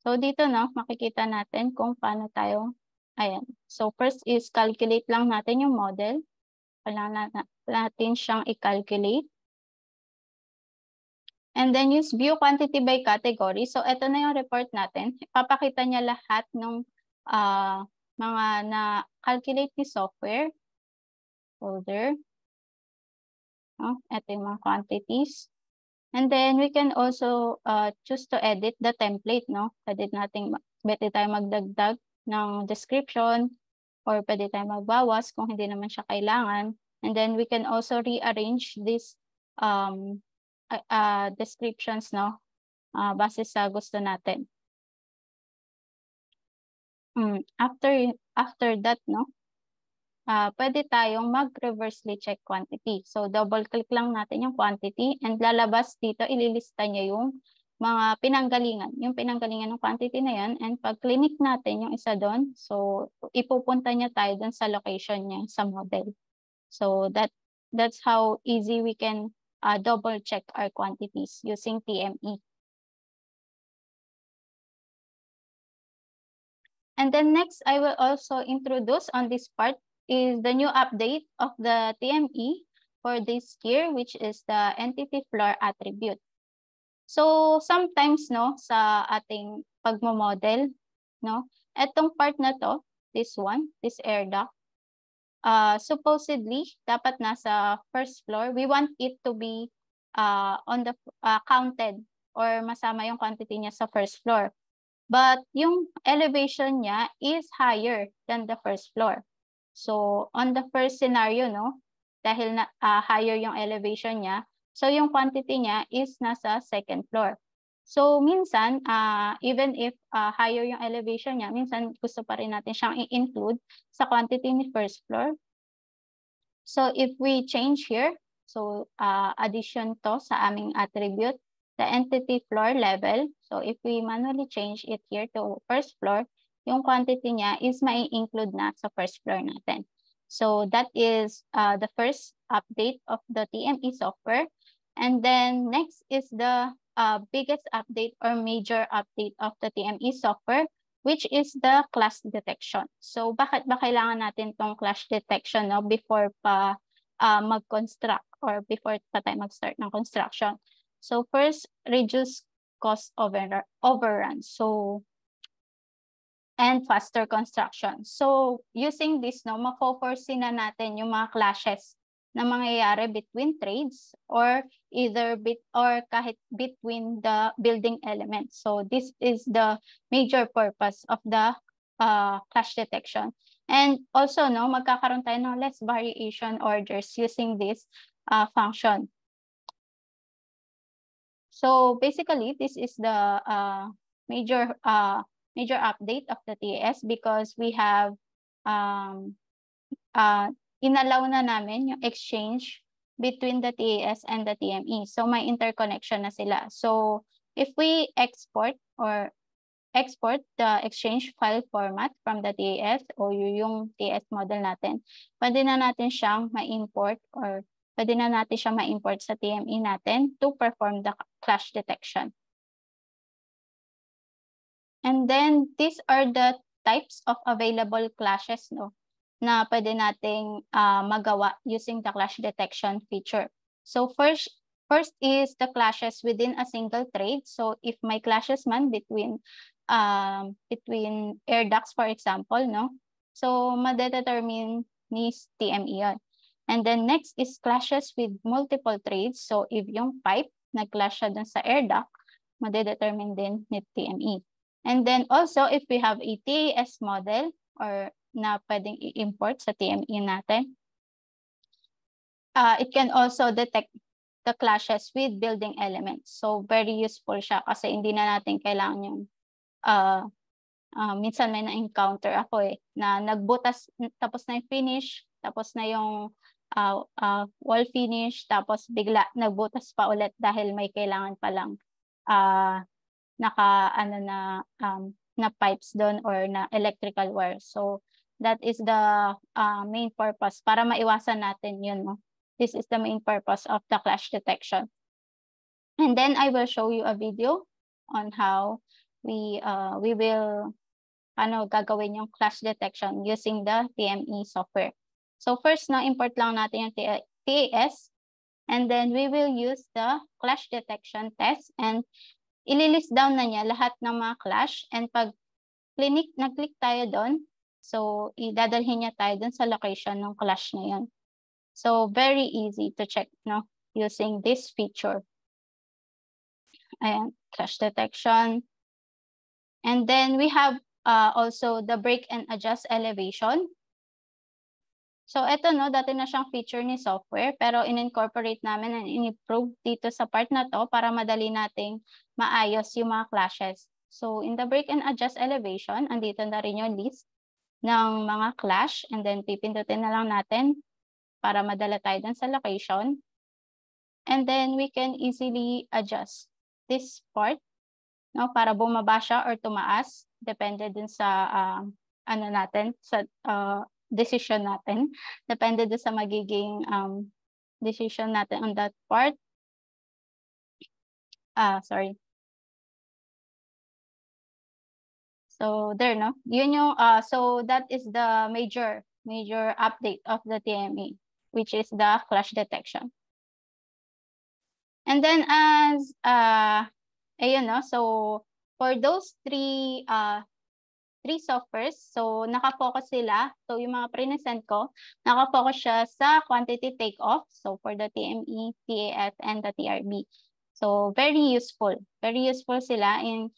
So dito, no, makikita natin kung paano tayo, ayan. So first is calculate lang natin yung model. Kailangan natin siyang i-calculate. And then use view quantity by category. So ito na yung report natin. Ipapakita niya lahat ng mga na-calculate ni software. Folder. Ito yung mga quantities. And then we can also choose to edit the template, no? Pwede tayo magdagdag ng description or pwede tayo magbawas kung hindi naman siya kailangan. And then we can also rearrange these descriptions, no? Base sa gusto natin. After that, no? Pwede tayong mag-reversely check quantity. So double click lang natin yung quantity and lalabas dito, ililista niya yung mga pinanggalingan. Yung pinanggalingan ng quantity na yan, and pag click natin yung isa doon, so ipupunta niya tayo doon sa location niya sa model. So that's how easy we can double check our quantities using TME. And then next, I will also introduce on this part is the new update of the TME for this year, which is the entity floor attribute. So sometimes, no, sa ating pagmo-model, no, etong part na to, this air duct, supposedly dapat nasa first floor. We want it to be on the counted or masama yung quantity niya sa first floor. But yung elevation niya is higher than the first floor. So on the first scenario, no, dahil na higher yung elevation niya, So yung quantity niya is nasa second floor. So minsan, even if higher yung elevation niya, minsan gusto pa rin natin siyang i-include sa quantity ni first floor. So if we change here, so addition to sa aming attribute, the entity floor level. So if we manually change it here to first floor, yung quantity niya is mai-include na sa first floor natin. So that is the first update of the TME software. And then next is the biggest update or major update of the TME software, which is the clash detection. So bakit ba kailangan natin tong clash detection, no, before pa mag-construct or before pa tayo mag-start ng construction? So first, reduce cost overrun. So and faster construction. So using this, no, mafo-foresee na natin yung mga clashes na mangyayari between trades or either kahit between the building elements. So this is the major purpose of the clash detection. And also, no, magkakaroon tayo ng less variation orders using this function. So basically, this is the major update of the TAS because we have inallow na namin yung exchange between the TAS and the TME. So may interconnection na sila. So if we export the exchange file format from the TAS o yung TAS model natin, pwede na natin siyang ma-import or pwede na natin siyang ma-import sa TME natin to perform the clash detection. And then these are the types of available clashes, no, na pwede nating magawa using the clash detection feature. So first is the clashes within a single trade. So if may clashes man between air ducts, for example, no, so madedetermine ni TME yun. And then next is clashes with multiple trades. So if yung pipe nag-clash siya dun sa air duct, madedetermine din ni TME. And then also if we have a TAS model or na pwedeng i-import sa TME natin, it can also detect the clashes with building elements. So very useful siya kasi hindi na natin kailangan yung minsan may na-encounter ako na nagbutas tapos na yung finish, tapos na yung wall finish, tapos bigla nagbutas pa ulit dahil may kailangan palang na pipes doon or na electrical wire. So that is the main purpose para maiwasan natin yun, no? This is the main purpose of the clash detection. And then I will show you a video on how we will gagawin yung clash detection using the TME software. So first, na import lang natin yung TAS, and then we will use the clash detection test, and ililist down na niya lahat ng mga clash, and pag nag-click tayo doon, so idadalhin niya tayo doon sa location ng clash na yun. So very easy to check, no, using this feature. Ayan, clash detection. And then we have also the break and adjust elevation. So ito, no, dati na siyang feature ni software, pero in-incorporate namin and in-improve dito sa part na to para madali nating maayos yung mga clashes. So in the break and adjust elevation, andito na rin yung list ng mga clash, and then pipindutin na lang natin para madala tayo dun sa location. And then we can easily adjust this part, no, para bumaba siya or tumaas, depende dun sa decision natin. Depende dun sa magiging decision natin on that part. Sorry. So there, no? Yun yung, so that is the major update of the TME, which is the clash detection. And then as, ayun, no? So for those three softwares, so nakafocus sila. So yung mga present ko, nakafocus siya sa quantity takeoff. So for the TME, TAS, and the TRB. So very useful sila in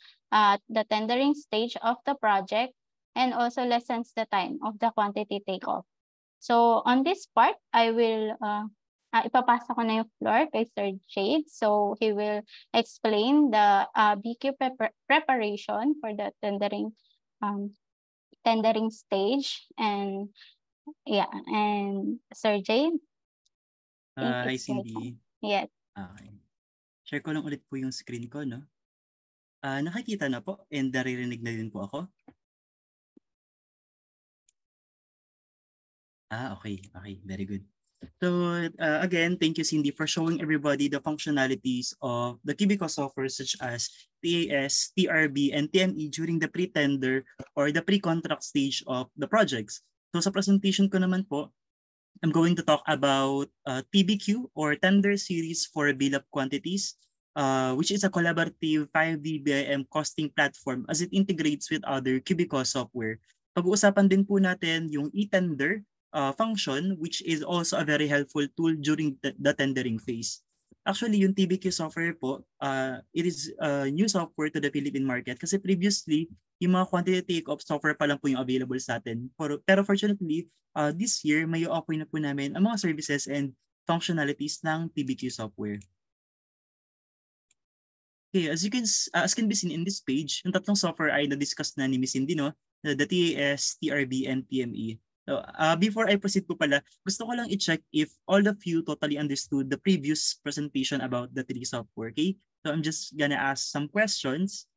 the tendering stage of the project, and also lessens the time of the quantity takeoff. So on this part, I will ipapasa ko na yung floor kay Sir Jade. So he will explain the BQ preparation for the tendering stage. And yeah, and Sir Jade, I think Hi, it's your Cindy. time. Yes. Okay. Share ko lang ulit po yung screen ko, no? Nakikita na po and naririnig na din po ako. Okay. Okay, very good. So again, thank you, Cindy, for showing everybody the functionalities of the Cubico software such as TAS, TRB, and TME during the pre-tender or the pre-contract stage of the projects. So sa presentation ko naman po, I'm going to talk about TBQ or Tender Series for Bill of Quantities, which is a collaborative 5D BIM costing platform as it integrates with other Cubico software. Pag-uusapan din po natin yung e-tender function, which is also a very helpful tool during the tendering phase. Actually, yung TBQ software po, it is a new software to the Philippine market kasi previously, yung mga quantity take-off software pa lang po yung available sa atin. Pero fortunately, this year, may offer na po namin ang mga services and functionalities ng TBQ software. Okay, as can be seen in this page, yung tatlong software ay na-discuss na ni Ms. Cindy, no? The TAS, TRB, and TME. So, before I proceed po pala, gusto ko lang i-check if all of you totally understood the previous presentation about the three software, okay? So I'm just gonna ask some questions.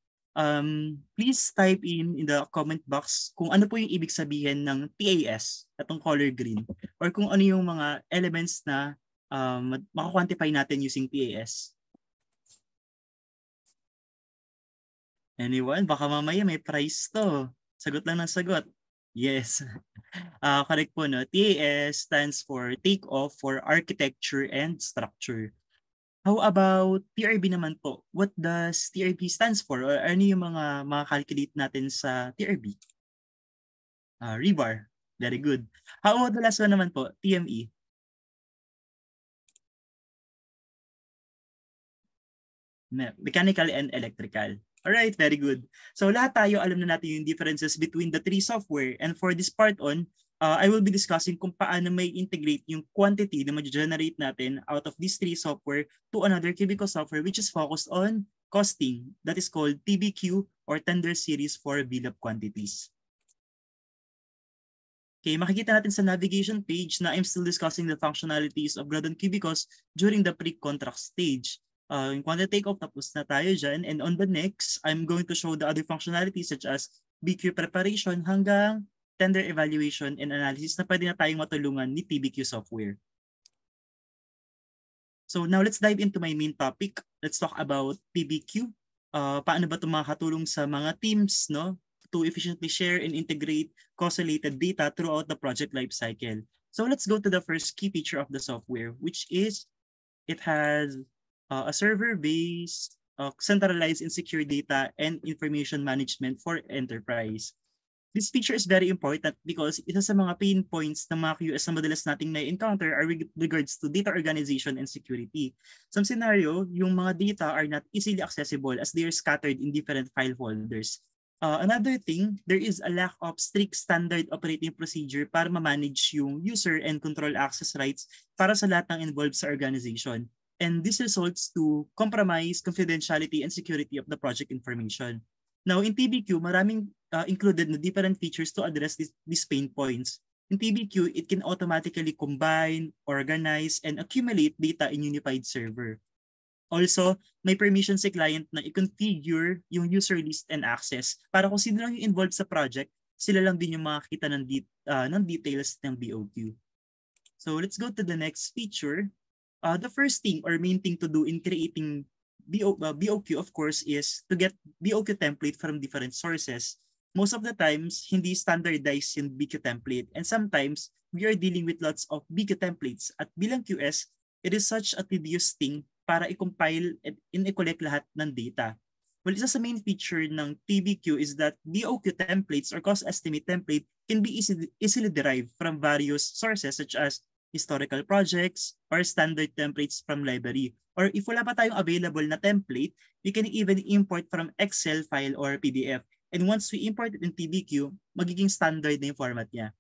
Please type in the comment box kung ano po yung ibig sabihin ng TAS, itong color green, or kung ano yung mga elements na maka-quantify natin using TAS. Anyone? Baka mamaya may prize to. Sagot lang ng sagot. Yes. Correct po, no? TAS stands for Take Off for Architecture and Structure. How about TRB naman po? What does TRB stands for? Or ano yung mga calculate natin sa TRB? Rebar. Very good. How about the last one naman po? TME. Mechanical and electrical. Alright, very good. So lahat tayo alam na natin yung differences between the three software. And for this part on, I will be discussing kung paano may integrate yung quantity na ma-generate natin out of these three software to another Cubico software which is focused on costing. That is called TBQ or Tender Series for Bill of Quantities. Okay, makikita natin sa navigation page na I'm still discussing the functionalities of Gradon Cubicos during the pre-contract stage. Yung quantity take-off, tapos na tayo dyan. And on the next, I'm going to show the other functionalities such as BQ preparation hanggang tender evaluation and analysis na pwede na tayong matulungan ni TBQ software. So now let's dive into my main topic. Let's talk about TBQ. Paano ba ito makatulong sa mga teams, no, to efficiently share and integrate cost-related data throughout the project lifecycle. So let's go to the first key feature of the software, which is it has a server-based, centralized and secure data and information management for enterprise. This feature is very important because isa sa mga pain points ng mga QS na madalas nating na-encounter are regards to data organization and security. Some scenario, yung mga data are not easily accessible as they are scattered in different file folders. Another thing, there is a lack of strict standard operating procedure para ma-manage yung user and control access rights para sa lahat ng involved sa organization. And this results to compromise confidentiality and security of the project information. Now, in TBQ, maraming included na different features to address these pain points. In TBQ, it can automatically combine, organize, and accumulate data in unified server. Also, may permission si client na i-configure yung user list and access para kung sino lang yung involved sa project, sila lang din yung makakita ng details ng BOQ. So let's go to the next feature. The first thing or main thing to do in creating BOQ, of course, is to get BOQ template from different sources. Most of the times, hindi standardized yung BQ template, and sometimes we are dealing with lots of BQ templates. At bilang QS, it is such a tedious thing para i-compile and i-collect lahat ng data. Well, isa sa main feature ng TBQ is that BOQ templates or cost estimate template can be easily derived from various sources such as historical projects or standard templates from library. Or if wala pa tayong available na template, we can even import from Excel file or PDF. And once we import it in TBQ, magiging standard na yung format niya.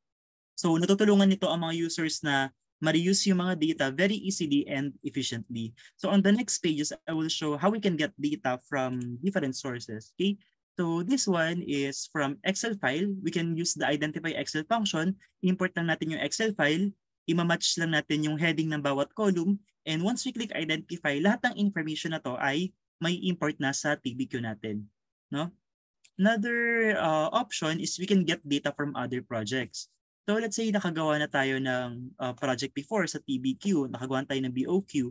So natutulungan nito ang mga users na ma-reuse yung mga data very easily and efficiently. So on the next pages, I will show how we can get data from different sources. Okay. So this one is from Excel file. We can use the identify Excel function. Import lang natin yung Excel file. Ima-match lang natin yung heading ng bawat column. And once we click identify, lahat ng information na to ay may import na sa TBQ natin. No? Another option is we can get data from other projects. So let's say nakagawa na tayo ng project before sa TBQ, nakagawa tayo ng BOQ.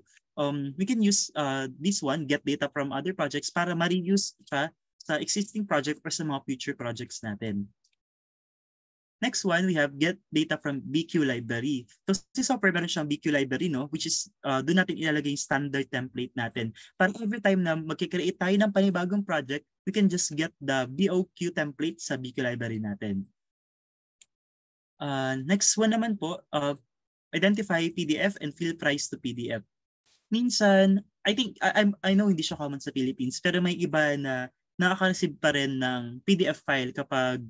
We can use this one, get data from other projects para ma-reuse siya sa existing project or sa mga future projects natin. Next one, we have get data from BQ library. So si software meron siyang BQ library, no? Which is doon natin ilalagay yung standard template natin. Para every time na magkikreate tayo ng panibagong project, we can just get the BOQ template sa BQ library natin. Next one naman po, identify PDF and fill price to PDF. Minsan, I know hindi siya common sa Philippines, pero may iba na nakaka-receive pa rin ng PDF file kapag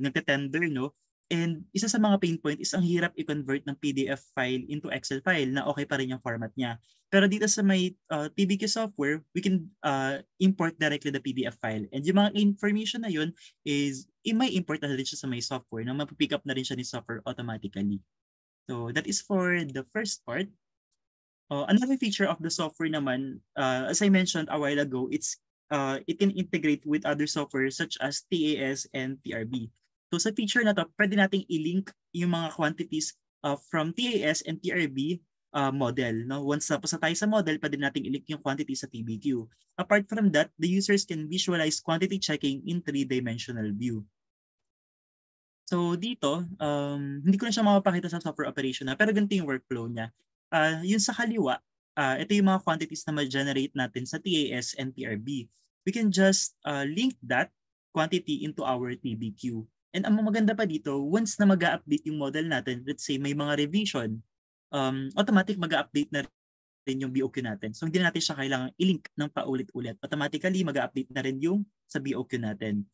nagte-tender, no? And isa sa mga pain point is ang hirap i-convert ng PDF file into Excel file na okay pa rin yung format niya. Pero dito sa may TBQ software, we can import directly the PDF file. And yung mga information na yun is may import na rin siya sa may software na mapipick up na rin siya ni software automatically. So that is for the first part. Another feature of the software naman, as I mentioned a while ago, it can integrate with other software such as TAS and TRB. So sa feature na to, pwede nating i-link yung mga quantities from TAS and TRB model. No? Once tapos na tayo sa model, pwede nating i-link yung quantity sa TBQ. Apart from that, the users can visualize quantity checking in 3-dimensional view. So dito, hindi ko na siya mapapakita sa software operation na, pero ganito yung workflow niya. Yun sa kaliwa, ito yung mga quantities na ma-generate natin sa TAS and TRB. We can just link that quantity into our TBQ. And ang maganda pa dito, once na mag-update yung model natin, let's say may mga revision, automatic mag-update na rin yung BOQ natin. So hindi na natin siya kailangan i-link ng paulit-ulit. Automatically mag-update na rin yung sa BOQ natin.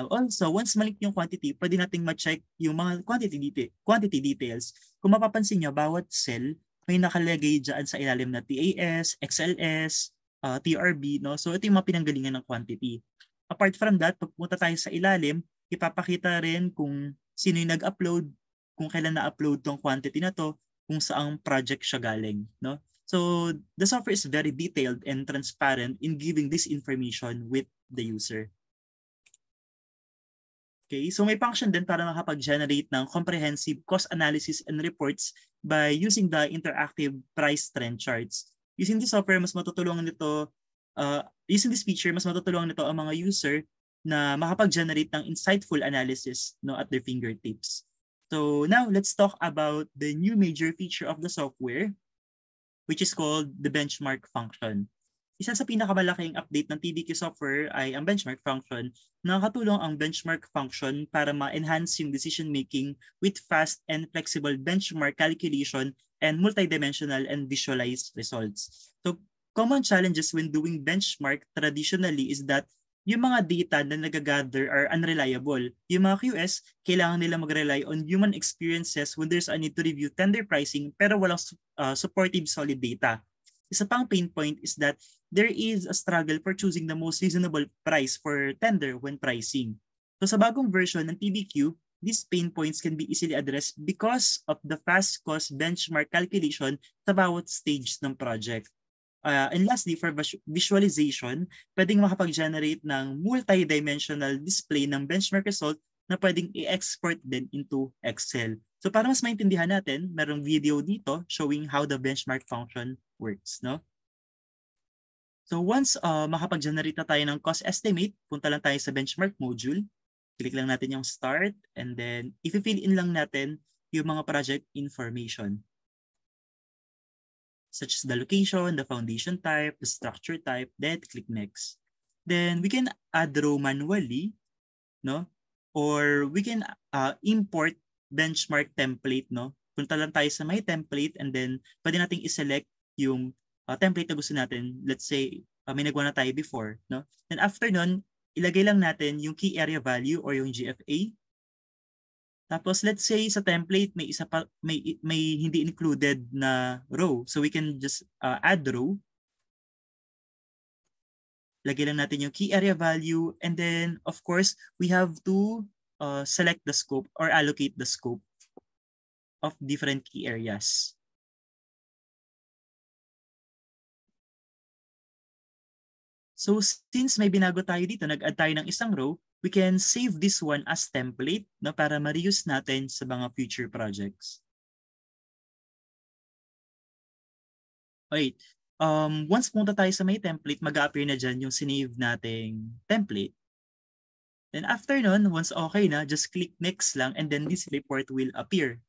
Also, once malink yung quantity, pwede nating ma-check yung mga quantity details. Kung mapapansin nyo, bawat cell may nakalagay dyan sa ilalim na TAS, XLS, TRB. No? So ito yung mga pinanggalingan ng quantity. Apart from that, pagpunta tayo sa ilalim, ipapakita rin kung sino yung nag-upload, kung kailan na-upload tong quantity na to, kung saang project siya galing. No? So the software is very detailed and transparent in giving this information with the user. Okay, so may function din para makapag-generate ng comprehensive cost analysis and reports by using the interactive price trend charts. Using this software, mas matutulungan nito, using this feature, mas matutulungan nito ang mga user na makapag-generate ng insightful analysis, no, at their fingertips. So now, let's talk about the new major feature of the software, which is called the benchmark function. Isa sa pinakamalaking update ng TBQ software ay ang benchmark function. Nakakatulong ang benchmark function para ma-enhance yung decision-making with fast and flexible benchmark calculation and multidimensional and visualized results. So, common challenges when doing benchmark traditionally is that yung mga data na nagagather are unreliable. Yung mga QS, kailangan nila mag-rely on human experiences when there's a need to review tender pricing pero walang supportive solid data. Isa pang pain point is that there is a struggle for choosing the most reasonable price for tender when pricing. So sa bagong version ng TBQ, these pain points can be easily addressed because of the fast cost benchmark calculation sa bawat stage ng project. And lastly, for visualization, pwedeng makapag-generate ng multi-dimensional display ng benchmark result na pwedeng i-export din into Excel. So para mas maintindihan natin, merong video dito showing how the benchmark function works, no? So once makapag-generate na tayo ng cost estimate, punta lang tayo sa benchmark module. Click lang natin yung start and then i-fill in lang natin yung mga project information, such as the location, the foundation type, the structure type, then click next. Then we can add row manually, no? Or we can import benchmark template, no? Punta lang tayo sa my template and then pwede nating i-select yung template na gusto natin. Let's say may nagawa na tayo before, no? Then after nun, ilagay lang natin yung key area value or yung GFA. Tapos let's say sa template may isa pa may hindi included na row. So we can just add row. Lagyan lang natin yung key area value, and then of course we have to select the scope or allocate the scope of different key areas. So since may binago tayo dito, nag-add tayo ng isang row, we can save this one as template na para ma-reuse natin sa mga future projects. Okay. Once punta tayo sa may template, mag-a-appear na dyan yung sinave nating template. Then after nun, once okay na, just click next lang and then this report will appear.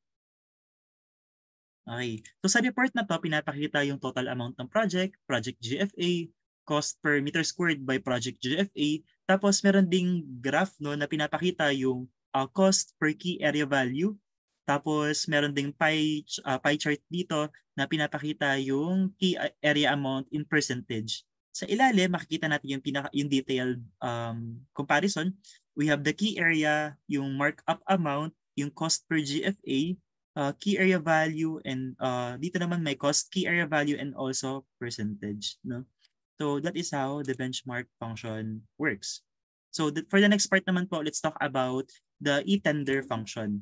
Okay. So sa report na to, pinapakita yung total amount ng project, project GFA, cost per meter squared by project GFA. Tapos meron ding graph no, na pinapakita yung cost per key area value. Tapos meron ding pie chart dito na pinapakita yung key area amount in percentage. Sa ilalim, makikita natin yung detailed comparison. We have the key area, yung markup amount, yung cost per GFA, key area value, and dito naman may cost, key area value, and also percentage. No? So that is how the benchmark function works. So for the next part naman po, let's talk about the e-tender function.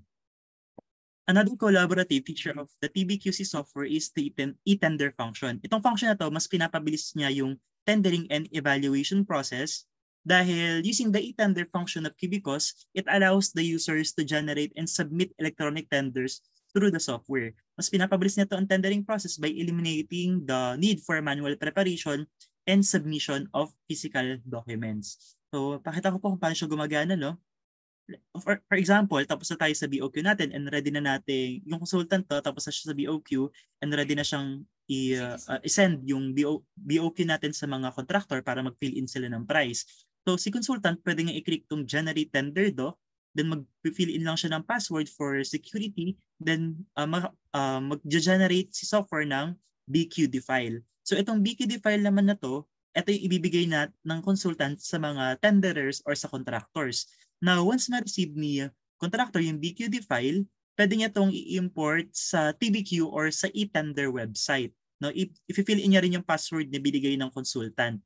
Another collaborative feature of the TBQC software is the e-tender function. Itong function na to, mas pinapabilis niya yung tendering and evaluation process dahil using the e-tender function of Cubicos, it allows the users to generate and submit electronic tenders through the software. Mas pinapabilis nito ang tendering process by eliminating the need for manual preparation and submission of physical documents. So, pakita ko po kung paano siya gumagana, no? For example, tapos na tayo sa BOQ natin and ready na natin, yung consultant to, tapos na siya sa BOQ and ready na siyang i-send yung BOQ natin sa mga contractor para mag-fill in sila ng price. So si consultant pwede nga i-click tong generate tender doc, then mag-fill in lang siya ng password for security, then mag-generate si software ng BQD file. So itong BQD file naman na to, ito yung ibibigay ng consultant sa mga tenderers or sa contractors. Now, once ma-receive ni contractor yung BQD file, pwede niya itong i-import sa TBQ or sa e-tender website. No, i-fill in niya rin yung password na binigay ng consultant.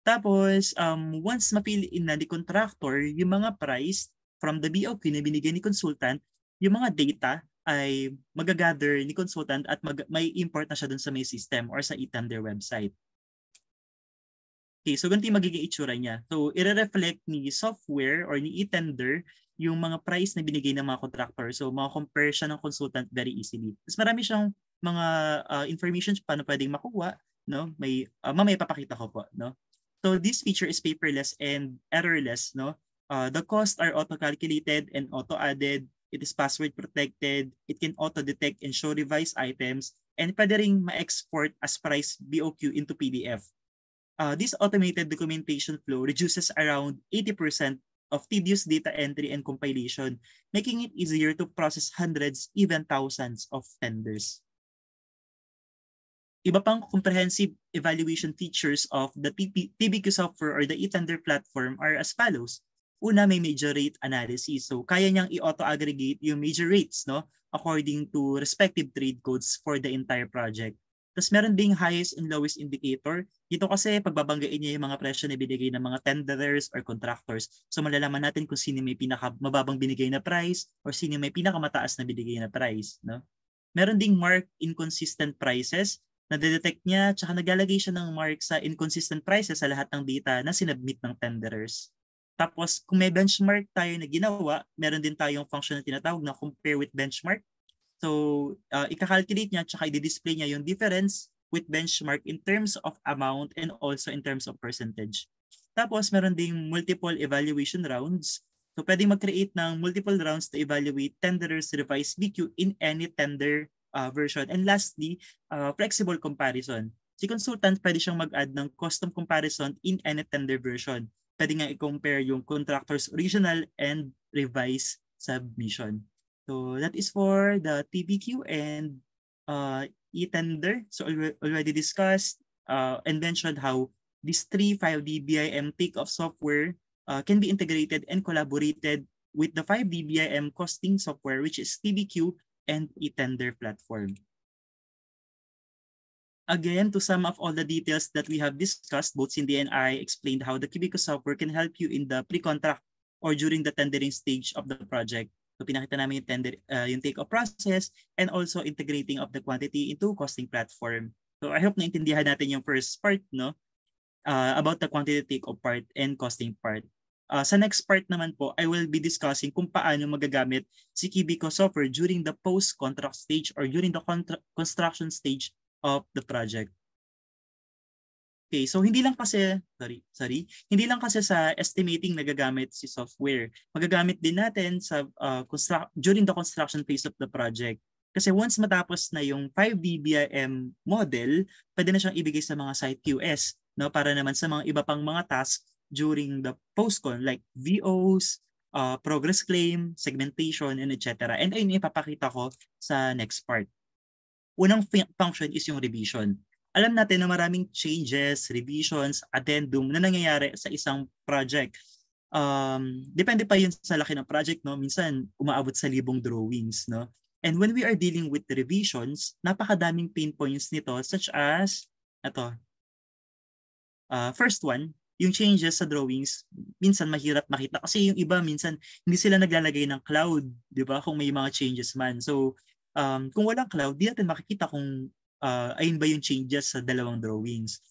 Tapos, once ma-fill in na ni contractor yung mga price from the BOQ na binigay ni consultant, yung mga data ay magagather ni consultant at may import na siya dun sa may system or sa e-tender website. Okay, so ganito yung magiging itsura niya. So, i-reflect ni software or ni e-tender yung mga price na binigay ng mga contractor. So, maka-compare siya ng consultant very easily. Tapos marami siyang mga information paano pwedeng makuha. No? Mamaya papakita ko po. No? So, this feature is paperless and errorless. No? The costs are auto-calculated and auto-added. It is password protected. It can auto-detect and show revised items. And pwede rin ma-export as price BOQ into PDF. This automated documentation flow reduces around 80% of tedious data entry and compilation, making it easier to process hundreds, even thousands of tenders. Iba pang comprehensive evaluation features of the TBQ software or the e-tender platform are as follows. Una, may major rate analysis. So, kaya niyang i-auto-aggregate yung major rates, no, according to respective trade codes for the entire project. Tapos meron ding highest and lowest indicator. Dito kasi pagbabanggain niya yung mga presyo na binigay ng mga tenderers or contractors. So malalaman natin kung sino may pinakamababang binigay na price or sino may pinakamataas na binigay na price. No? Meron ding mark inconsistent prices. Nade-detect niya tsaka naglalagay siya ng mark sa inconsistent prices sa lahat ng data na sinubmit ng tenderers. Tapos kung may benchmark tayo na ginawa, meron din tayong function na tinatawag na compare with benchmark. So, ika-calculate niya at i-display niya yung difference with benchmark in terms of amount and also in terms of percentage. Tapos, meron ding multiple evaluation rounds. So, pwedeng mag-create ng multiple rounds to evaluate tenderers revised BQ in any tender version. And lastly, flexible comparison. Si consultant, pwede siyang mag-add ng custom comparison in any tender version. Pwede nga i-compare yung contractor's original and revised submission. So that is for the TBQ and e-tender. So already discussed and mentioned how these three 5D BIM takeoff software can be integrated and collaborated with the 5D BIM costing software, which is TBQ and e-tender platform. Again, to sum up all the details that we have discussed, both Cindy and I explained how the Cubico software can help you in the pre-contract or during the tendering stage of the project. So pinakita namin yung take-off process and also integrating of the quantity into costing platform. So I hope naintindihan natin yung first part, no? About the quantity take-off part and costing part. Sa next part naman po, I will be discussing kung paano magagamit si Cubico software during the post-contract stage or during the construction stage of the project. Okay, so hindi lang kasi hindi lang kasi sa estimating nagagamit si software. Magagamit din natin sa during the construction phase of the project. Kasi once matapos na yung 5D BIM model, pwede na siyang ibigay sa mga site QS, no, para naman sa mga iba pang mga tasks during the post-con like VOs, progress claim, segmentation, and etc. And ayun ipapakita ko sa next part. Unang function is yung revision. Alam natin na maraming changes, revisions, addendum na nangyayari sa isang project. Depende pa yun sa laki ng project, no? Minsan umaabot sa libong drawings, no? And when we are dealing with the revisions, napakadaming pain points nito such as first one, yung changes sa drawings, minsan mahirap makita kasi yung iba minsan hindi sila naglalagay ng cloud, 'di ba? Kung may mga changes man. So kung walang cloud, di natin makikita kung ayun ba yung changes sa dalawang drawings.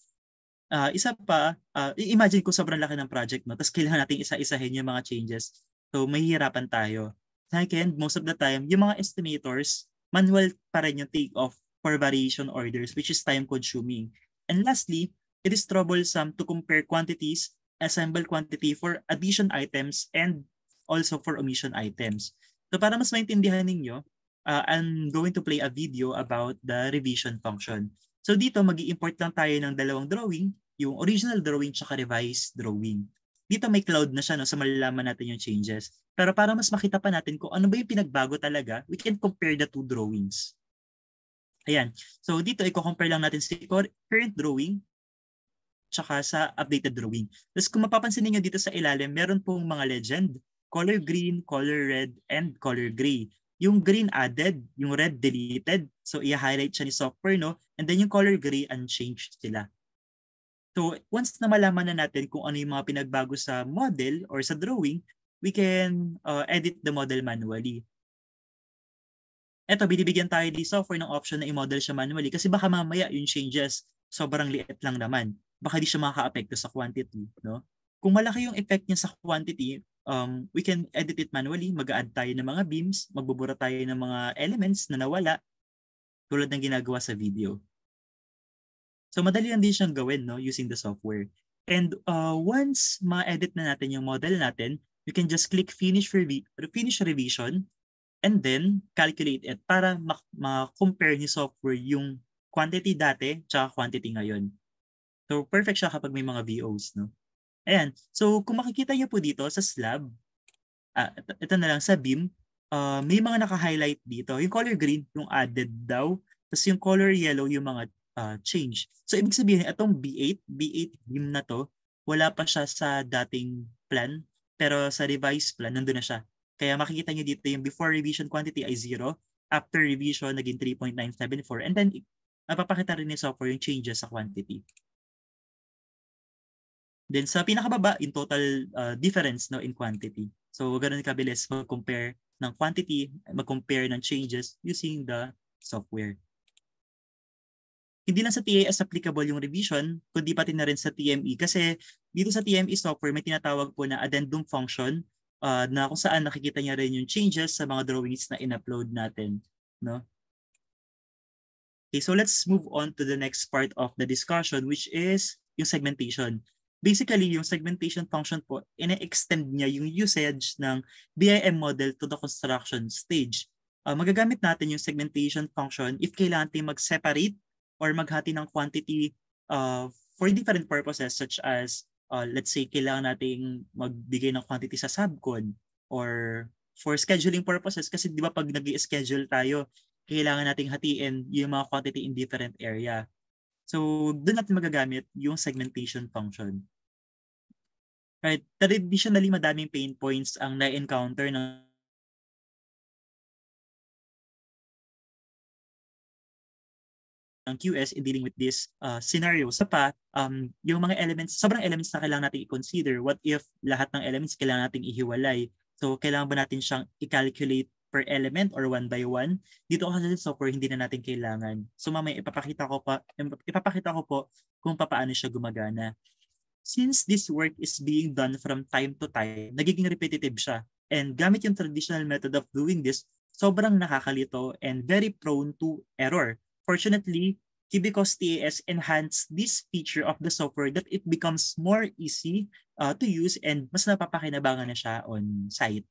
Isa pa, imagine kung sobrang laki ng project, no? Tapos kailangan natin isa-isahin yung mga changes. So, mahihirapan tayo. Second, most of the time, yung mga estimators, manual pa rin yung take-off for variation orders, which is time-consuming. And lastly, it is troublesome to compare quantities, assemble quantity for addition items, and also for omission items. So, para mas maintindihan ninyo, I'm going to play a video about the revision function. So dito, mag-i-import lang tayo ng dalawang drawing, yung original drawing tsaka revised drawing. Dito may cloud na siya, no, so malalaman natin yung changes. Pero para mas makita pa natin kung ano ba yung pinagbago talaga, we can compare the two drawings. Ayan. So dito, i-compare lang natin si current drawing tsaka sa updated drawing. Tapos kung mapapansin niyo dito sa ilalim, meron pong mga legend, color green, color red, and color gray. Yung green added, yung red deleted. So i-highlight siya ni software, no? And then yung color gray unchanged sila. So once na malaman na natin kung ano yung mga pinagbago sa model or sa drawing, we can edit the model manually. Eto, binibigyan tayo ni software ng option na i-model siya manually kasi baka mamaya yung changes sobrang liit lang naman. Baka di siya makaka-apekto sa quantity, no? Kung malaki yung effect niya sa quantity, we can edit it manually. Mag-add tayo ng mga beams, magbubura tayo ng mga elements na nawala tulad ng ginagawa sa video. So madali lang din siyang gawin, no, using the software. And once ma-edit na natin yung model natin, you can just click finish revision and then calculate it para ma-compare ni software yung quantity dati tsaka quantity ngayon. So perfect siya kapag may mga VOs, no? Ayan. So kung makikita niyo po dito sa slab, ito na lang sa beam, may mga naka-highlight dito. Yung color green, yung added daw. Tapos yung color yellow, yung mga change. So ibig sabihin, itong B8 beam na to, wala pa siya sa dating plan. Pero sa revised plan, nandun na siya. Kaya makikita niyo dito yung before revision quantity ay 0. After revision, naging 3.974. And then, napapakita rin ni software yung changes sa quantity. Then sa pinakababa, in total difference, no, in quantity. So ganoon kabilis mag-compare ng quantity, mag-compare ng changes using the software. Hindi lang sa TAS applicable yung revision, kundi pati na rin sa TME. Kasi dito sa TME software, may tinatawag po na addendum function na kung saan nakikita niya rin yung changes sa mga drawings na in-upload natin, no? Okay, so let's move on to the next part of the discussion, which is yung segmentation. Basically, yung segmentation function po, ina-extend niya yung usage ng BIM model to the construction stage. Magagamit natin yung segmentation function if kailangan natin mag-separate or maghati ng quantity for different purposes such as, let's say, kailangan nating magbigay ng quantity sa subcon or for scheduling purposes kasi di ba pag nag-i-schedule tayo, kailangan nating hatiin yung mga quantity in different area. So, doon natin magagamit yung segmentation function. Right? Traditionally, madaming pain points ang na-encounter ng QS in dealing with this scenario. Sa pa, yung mga elements, sobrang elements na kailangan natin i-consider. What if lahat ng elements kailangan natin ihiwalay? So, kailangan ba natin siyang i-calculate per element or one by one? Dito kasi sa software, hindi na natin kailangan. So, mamaya ipapakita ko po kung paano siya gumagana. Since this work is being done from time to time, nagiging repetitive siya. And gamit yung traditional method of doing this, sobrang nakakalito and very prone to error. Fortunately, because TAS enhanced this feature of the software that it becomes more easy to use and mas napapakinabangan na siya on site.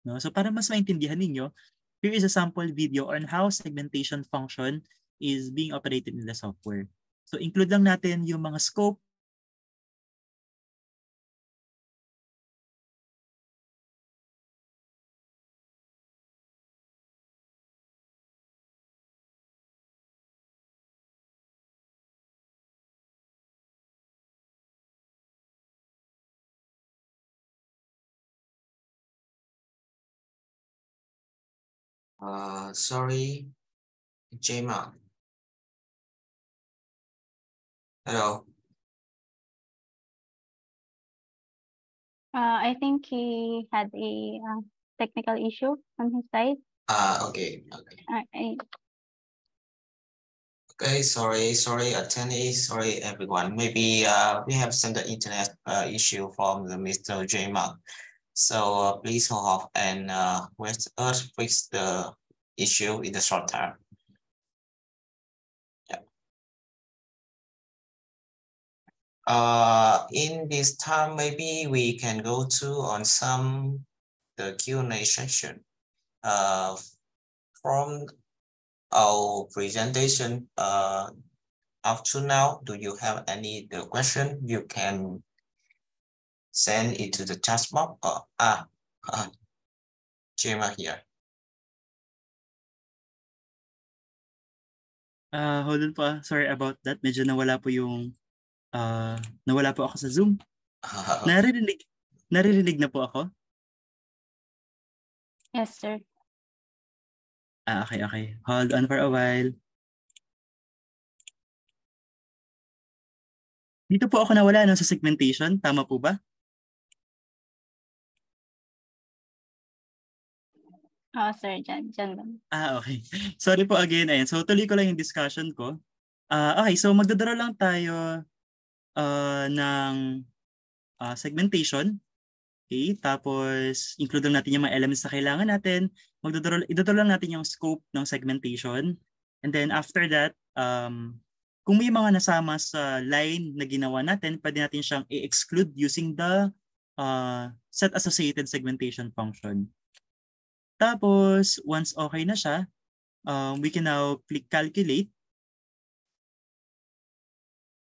No? So para mas maintindihan ninyo, here is a sample video on how segmentation function is being operated in the software. So include lang natin yung mga scope, Sorry, Jema. Hello. I think he had a technical issue on his side. Okay. I Okay, sorry, attendees, sorry everyone. Maybe we have some internet issue from the Mr. Jema. So please hold off and let us fix the issue in the short term. Yeah. In this time, maybe we can go to on some the Q&A section. From our presentation up to now, do you have any question? You can send it to the chat box or Jema here. hold on po. Sorry about that. Medyo nawala po ako sa Zoom. Naririnig na po ako? yes, sir. Okay. Hold on for a while. Dito po ako nawala sa segmentation. Tama po ba? Sir, dyan lang. Okay. Sorry po again. Ayan. So tuloy ko lang yung discussion ko. Okay, so magdodraw lang tayo ng segmentation. Okay, tapos include lang natin yung mga elements na kailangan natin. Idoddraw lang natin yung scope ng segmentation. And then after that, kung may mga nasama sa line na ginawa natin, pwede natin siyang i-exclude using the set associated segmentation function. Tapos, once okay na siya, we can now click calculate.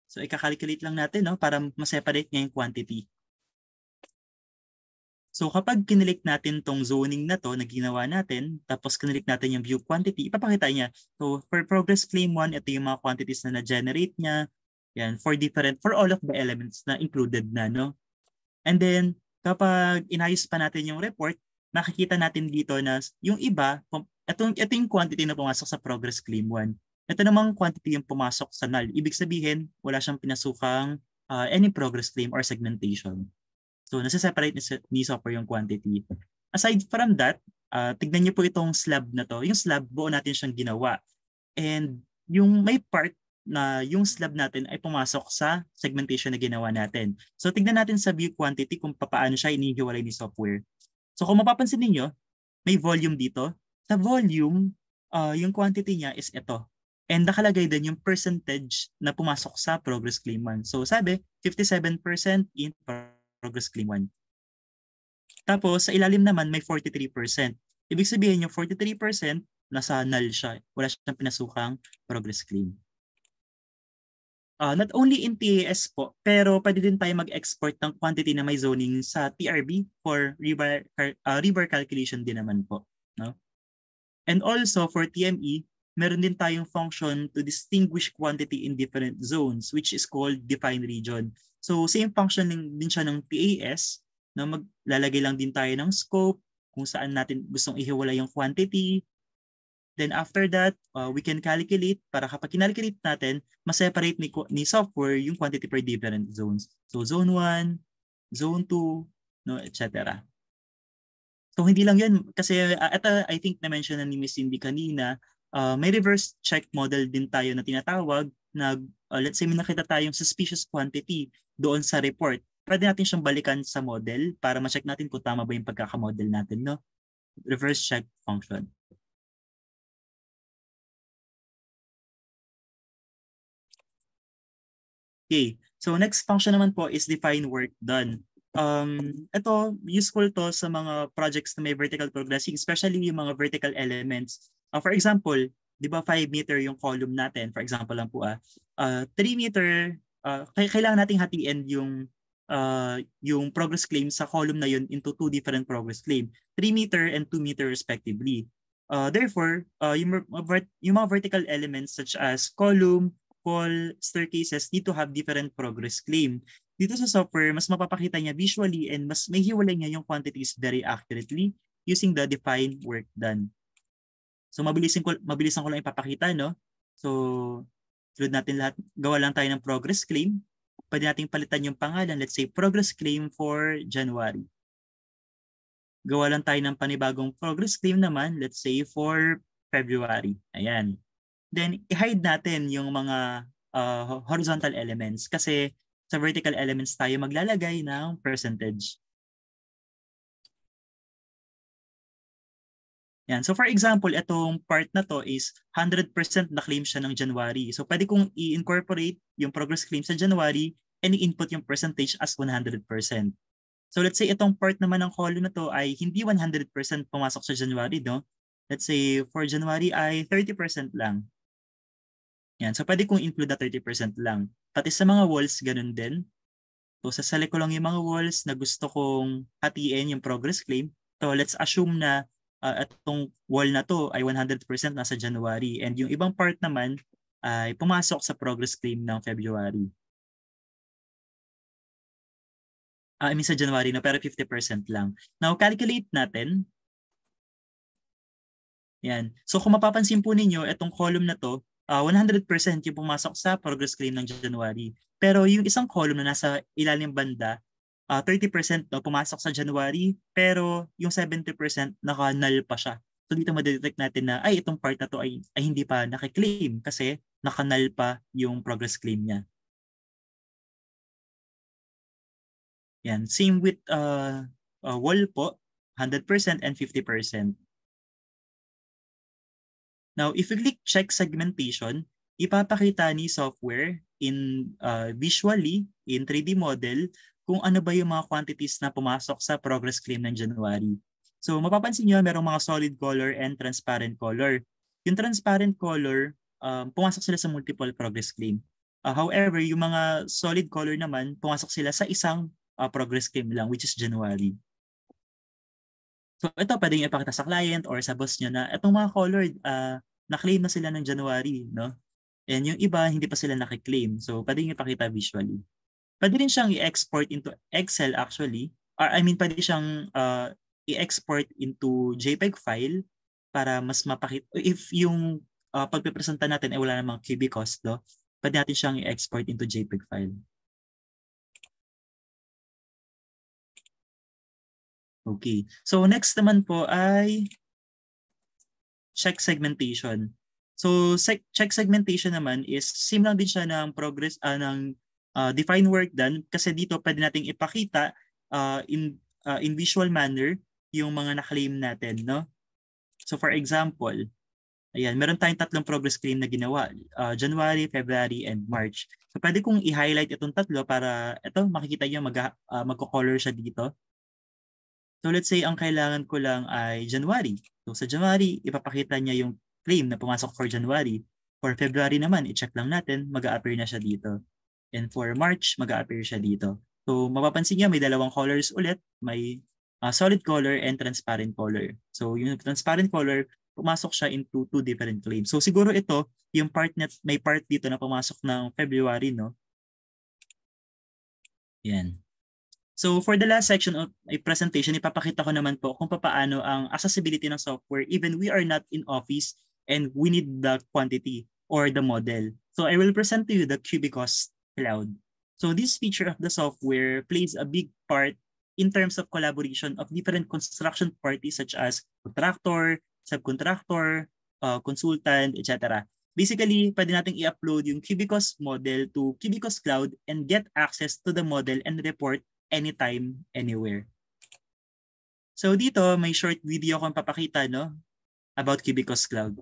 So, ika-calculate lang natin para ma-separate niya yung quantity. So kapag kinilik natin tong zoning na to na ginawa natin, tapos kinilik natin yung view quantity, ipapakita niya. So for progress claim 1, ito yung mga quantities na na-generate niya. Yan, for all of the elements na included na, no? And then kapag inayos pa natin yung report, makikita natin dito na yung iba, ito yung quantity na pumasok sa progress claim 1. Ito namang quantity yung pumasok sa null. Ibig sabihin, wala siyang pinasukang any progress claim or segmentation. So, nasa-separate ni software yung quantity. Aside from that, tignan niyo po itong slab na to. Yung slab, buo natin siyang ginawa. And yung may part na yung slab natin ay pumasok sa segmentation na ginawa natin. So, tignan natin sa view quantity kung paano siya inihiwalay ni software. So, kung mapapansin niyo, may volume dito. Sa volume, yung quantity niya is ito. And nakalagay din yung percentage na pumasok sa progress claim 1. So, sabi, 57% in progress claim 1. Tapos, sa ilalim naman, may 43%. Ibig sabihin, yung 43% nasa null siya. Wala siyang pinasukang progress claim. Not only in TAS po, pero pwede din tayo mag-export ng quantity na may zoning sa TRB for rebar calculation din naman po. No? And also, for TME, meron din tayong function to distinguish quantity in different zones, which is called define region. So same function din siya ng TAS, na maglalagay lang din tayo ng scope kung saan natin gustong ihiwalay yung quantity. Then after that, we can calculate para kapag kinalculate natin, ma-separate ni software yung quantity per different zones. So zone 1, zone 2, no, etc. So hindi lang yan kasi ito I think na-mention na ni Ms. Cindy kanina, may reverse check model din tayo na tinatawag na let's say may nakita tayong suspicious quantity doon sa report. Pwede natin siyang balikan sa model para ma-check natin kung tama ba yung pagkakamodel natin, no? Reverse check function. Okay, so next function naman po is define work done. Ito, useful to sa mga projects na may vertical progressing, especially yung mga vertical elements. For example, di ba 5 meter yung column natin, for example lang po 3 meter, kailangan nating hatiin yung progress claim sa column na yun into 2 different progress claim, 3 meter and 2 meter respectively. Therefore, yung mga vertical elements such as column, wall, staircases need to have different progress claim. Dito sa software, mas mapapakita niya visually and mas may hiwalay niya yung quantities very accurately using the define work done. So mabilisan ko lang ipapakita, no? So tulad natin lahat, gawa lang tayo ng progress claim. Pwede nating palitan yung pangalan, let's say progress claim for January. Gawa lang tayo ng panibagong progress claim naman, let's say for February. Ayan. Then i-hide natin yung mga horizontal elements kasi sa vertical elements tayo maglalagay ng percentage. Yan. So for example, itong part na to is 100% na-claim siya ng January. So pwede kong i-incorporate yung progress claim sa January and i-input yung percentage as 100%. So let's say itong part naman ng column na to ay hindi 100% pumasok sa January, no? Let's say for January ay 30% lang. Yan. So pwede kong include na 30% lang. Pati sa mga walls, ganun din. So saselect ko lang yung mga walls na gusto kong hatiin yung progress claim. So let's assume na itong wall na to ay 100% nasa January. And yung ibang part naman ay pumasok sa progress claim ng February. I mean sa January na, pero 50% lang. Now calculate natin. Yan. So kung mapapansin po ninyo, itong column na to, 100% yung pumasok sa progress claim ng January. Pero yung isang column na nasa ilalim banda, 30% no, pumasok sa January, pero yung 70% naka-null pa siya. So dito ma-detect natin na ay itong part na to ay hindi pa naki-claim kasi naka-null pa yung progress claim niya. Yan. Same with wall po, 100% and 50%. Now, if we click check segmentation, ipapakita ni software in visually, in 3D model, kung ano ba yung mga quantities na pumasok sa progress claim ng January. So, mapapansin nyo, merong mga solid color and transparent color. Yung transparent color, pumasok sila sa multiple progress claim. However, yung mga solid color naman, pumasok sila sa isang progress claim lang, which is January. So, ito pwedeng ipakita sa client or sa boss nyo na itong mga colored, na-claim na sila ng January, no? And yung iba, hindi pa sila nakiklaim. So, pwede nyo ipakita visually. Pwede rin siyang i-export into Excel actually. Or I mean, pwede siyang i-export into JPEG file para mas mapakita. If yung pagpipresenta natin ay wala namang QB cost, no? Pwede natin siyang i-export into JPEG file. Okay. So, next naman po ay check segmentation. So check segmentation naman is same lang din siya ng progress ng define work done kasi dito pwede nating ipakita in visual manner yung mga na-claim natin, no? So for example, ayan, meron tayong tatlong progress claim na ginawa, January, February, and March. So pwede kong i-highlight itong tatlo para ito makikita niyo magko-color siya dito. So let's say ang kailangan ko lang ay January. So sa January, ipapakita niya yung claim na pumasok for January. For February naman, i-check lang natin, mag-a-appear na siya dito. And for March, mag-a-appear siya dito. So mapapansin niyo may dalawang colors ulit. May solid color and transparent color. So yung transparent color, pumasok siya into 2 different claims. So siguro ito, yung part may part dito na pumasok ng February, no? Yan. So for the last section of my presentation, ipapakita ko naman po kung paano ang accessibility ng software even we are not in office and we need the quantity or the model. So I will present to you the Cubicos Cloud. So this feature of the software plays a big part in terms of collaboration of different construction parties such as contractor, subcontractor, consultant, etc. Basically, pwede natin i-upload yung Cubicos model to Cubicos Cloud and get access to the model and report anytime, anywhere. So dito, may short video akong papakita, no, about Cubicos Cloud.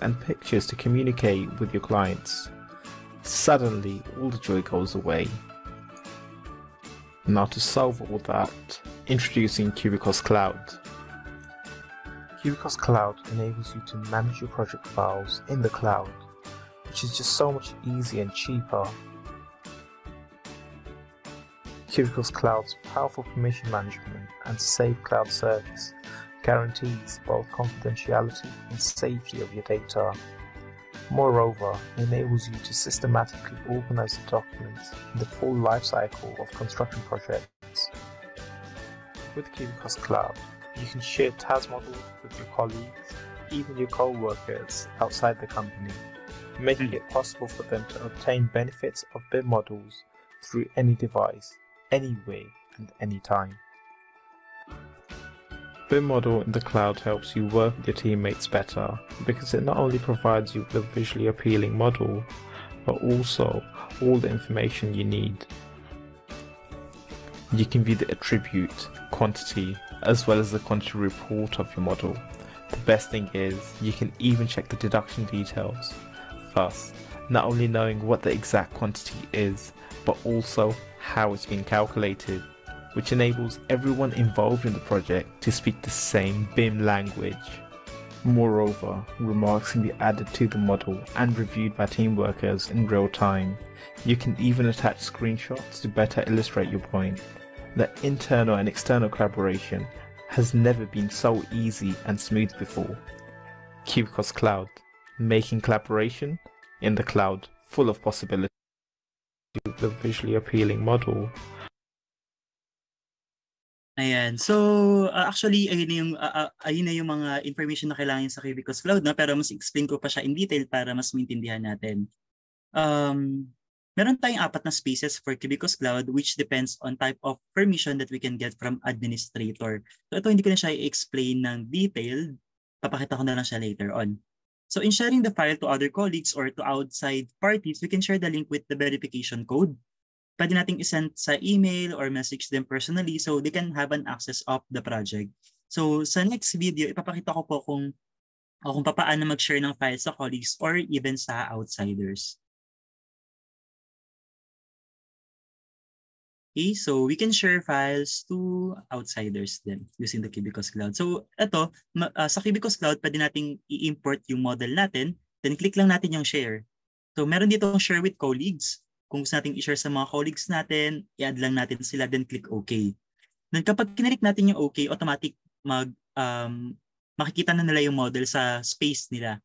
And pictures to communicate with your clients. Suddenly, all the joy goes away. Now to solve all that, introducing Cubicos Cloud. Cubicos Cloud enables you to manage your project files in the cloud, which is just so much easier and cheaper. Cubicos Cloud's powerful permission management and safe cloud service guarantees both confidentiality and safety of your data. Moreover, it enables you to systematically organize the documents in the full lifecycle of construction projects. With Cubicos Cloud, you can share task models with your colleagues, even your co-workers outside the company, making it possible for them to obtain benefits of BIM models through any device, anywhere and anytime. BIM model in the cloud helps you work with your teammates better because it not only provides you with a visually appealing model, but also all the information you need. You can view the attribute, quantity, as well as the quantity report of your model. The best thing is, you can even check the deduction details, thus not only knowing what the exact quantity is, but also how it's been calculated, which enables everyone involved in the project to speak the same BIM language. Moreover, remarks can be added to the model and reviewed by team workers in real time. You can even attach screenshots to better illustrate your point. The internal and external collaboration has never been so easy and smooth before. Cubicos Cloud, making collaboration in the cloud full of possibilities. The visually appealing model. Ayan. So, actually, ayun na yung mga information na kailangan sa Cubicos Cloud, no? Pero mas explain ko pa siya in detail para mas maintindihan natin. Meron tayong 4 na spaces for Cubicos Cloud which depends on type of permission that we can get from administrator. So, ito hindi ko na siya i-explain ng detailed. Papakita ko na lang siya later on. So, in sharing the file to other colleagues or to outside parties, we can share the link with the verification code. Pwede nating isend sa email or message them personally so they can have an access of the project. So sa next video, ipapakita ko po kung paano mag-share ng files sa colleagues or even sa outsiders. Okay, so we can share files to outsiders then using the Cubicos Cloud. So ito, sa Cubicos Cloud, pwede nating i-import yung model natin, then click lang natin yung share. So meron dito share with colleagues. Kung gusto natin i-share sa mga colleagues natin, i-add lang natin sila, then click OK. Then kapag kinilik natin yung OK, automatic makikita na nila yung model sa space nila.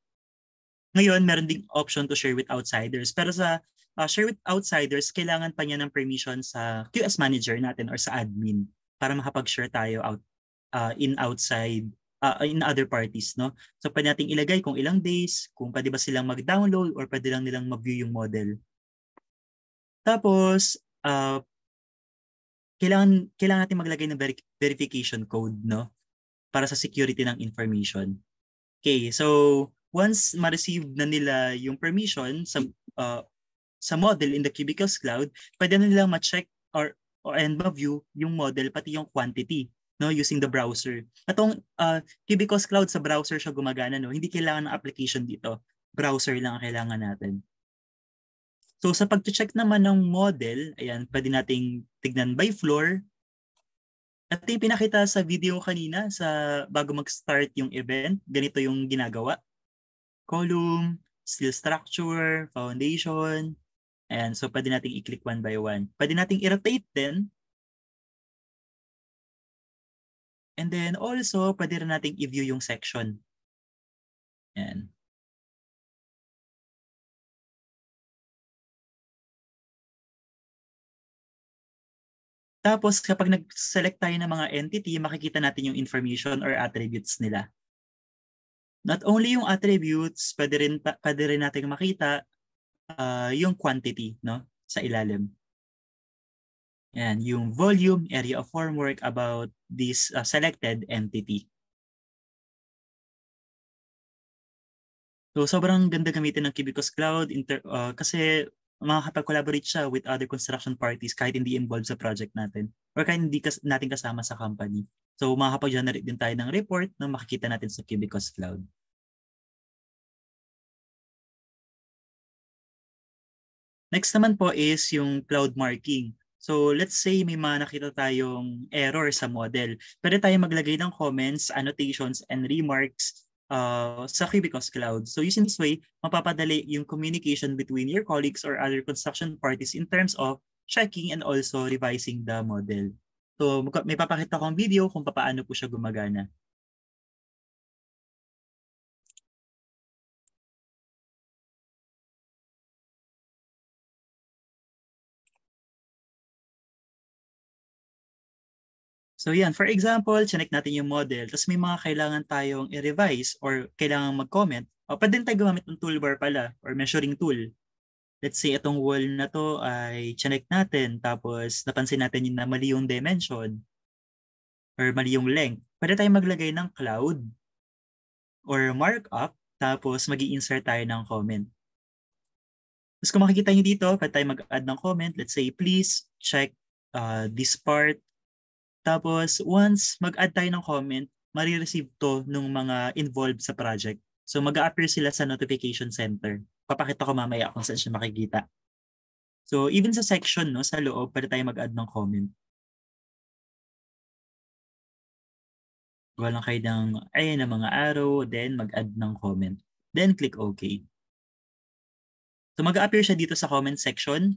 Ngayon, meron ding option to share with outsiders. Pero sa share with outsiders, kailangan pa niya ng permission sa QS manager natin or sa admin para makapag-share tayo in other parties. No? So pwede nating ilagay kung ilang days, kung pwede ba silang mag-download or pwede lang nilang mag-view yung model. Tapos, kailangan natin maglagay ng verification code, no? Para sa security ng information. Okay, so once ma-receive na nila yung permission sa model in the Cubicles Cloud, pwede na nilang ma-check or and ma-view yung model pati yung quantity, no, using the browser. Atong Cubicles Cloud sa browser siya gumagana, no. Hindi kailangan ng application dito. Browser lang ang kailangan natin. So sa pag-check naman ng model, ayan, pwede nating tignan by floor. At yung pinakita sa video kanina sa bago mag-start yung event, ganito yung ginagawa. Column, steel structure, foundation. Ayan, so pwede nating i-click one by one. Pwede nating i-rotate din. And then also, pwede rin nating i-view yung section. Ayan. Tapos kapag nag-select tayo ng mga entity, makikita natin yung information or attributes nila. Not only yung attributes, pwede rin natin makita yung quantity, no, sa ilalim. Yan, yung volume, area of formwork about this selected entity. So sobrang ganda gamitin ng Cubicles Cloud kasi makakapag-collaborate siya with other construction parties kahit hindi involved sa project natin or kahit hindi natin kasama sa company. So makakapag-generate din tayo ng report na makikita natin sa Cubicles Cloud. Next naman po is yung cloud marking. So let's say may mga nakita tayong error sa model. Pwede tayo maglagay ng comments, annotations, and remarks sa Cubicles Cloud. So using this way, mapapadali yung communication between your colleagues or other construction parties in terms of checking and also revising the model. So may papakita akong video kung paano po siya gumagana. So yan, for example, chinek natin yung model, tapos may mga kailangan tayong i-revise or kailangan mag-comment. O pwede din tayo gumamit ng toolbar pala or measuring tool. Let's say itong wall na to ay chinek natin, tapos napansin natin na mali yung dimension or mali yung length. Pwede tayo maglagay ng cloud or markup, tapos mag-i-insert tayo ng comment. Tapos kung makikita nyo dito, pwede tayo mag-add ng comment. Let's say, please check this part. Tapos, once mag-add tayo ng comment, marireceive to ng mga involved sa project. So, mag-a-appear sila sa notification center. Papakita ko mamaya kung saan siya makikita. So, even sa section, no, sa loob, pwede tayo mag-add ng comment. Gawa lang kayo ng mga arrow, then mag-add ng comment. Then, click OK. So, mag-a-appear siya dito sa comment section.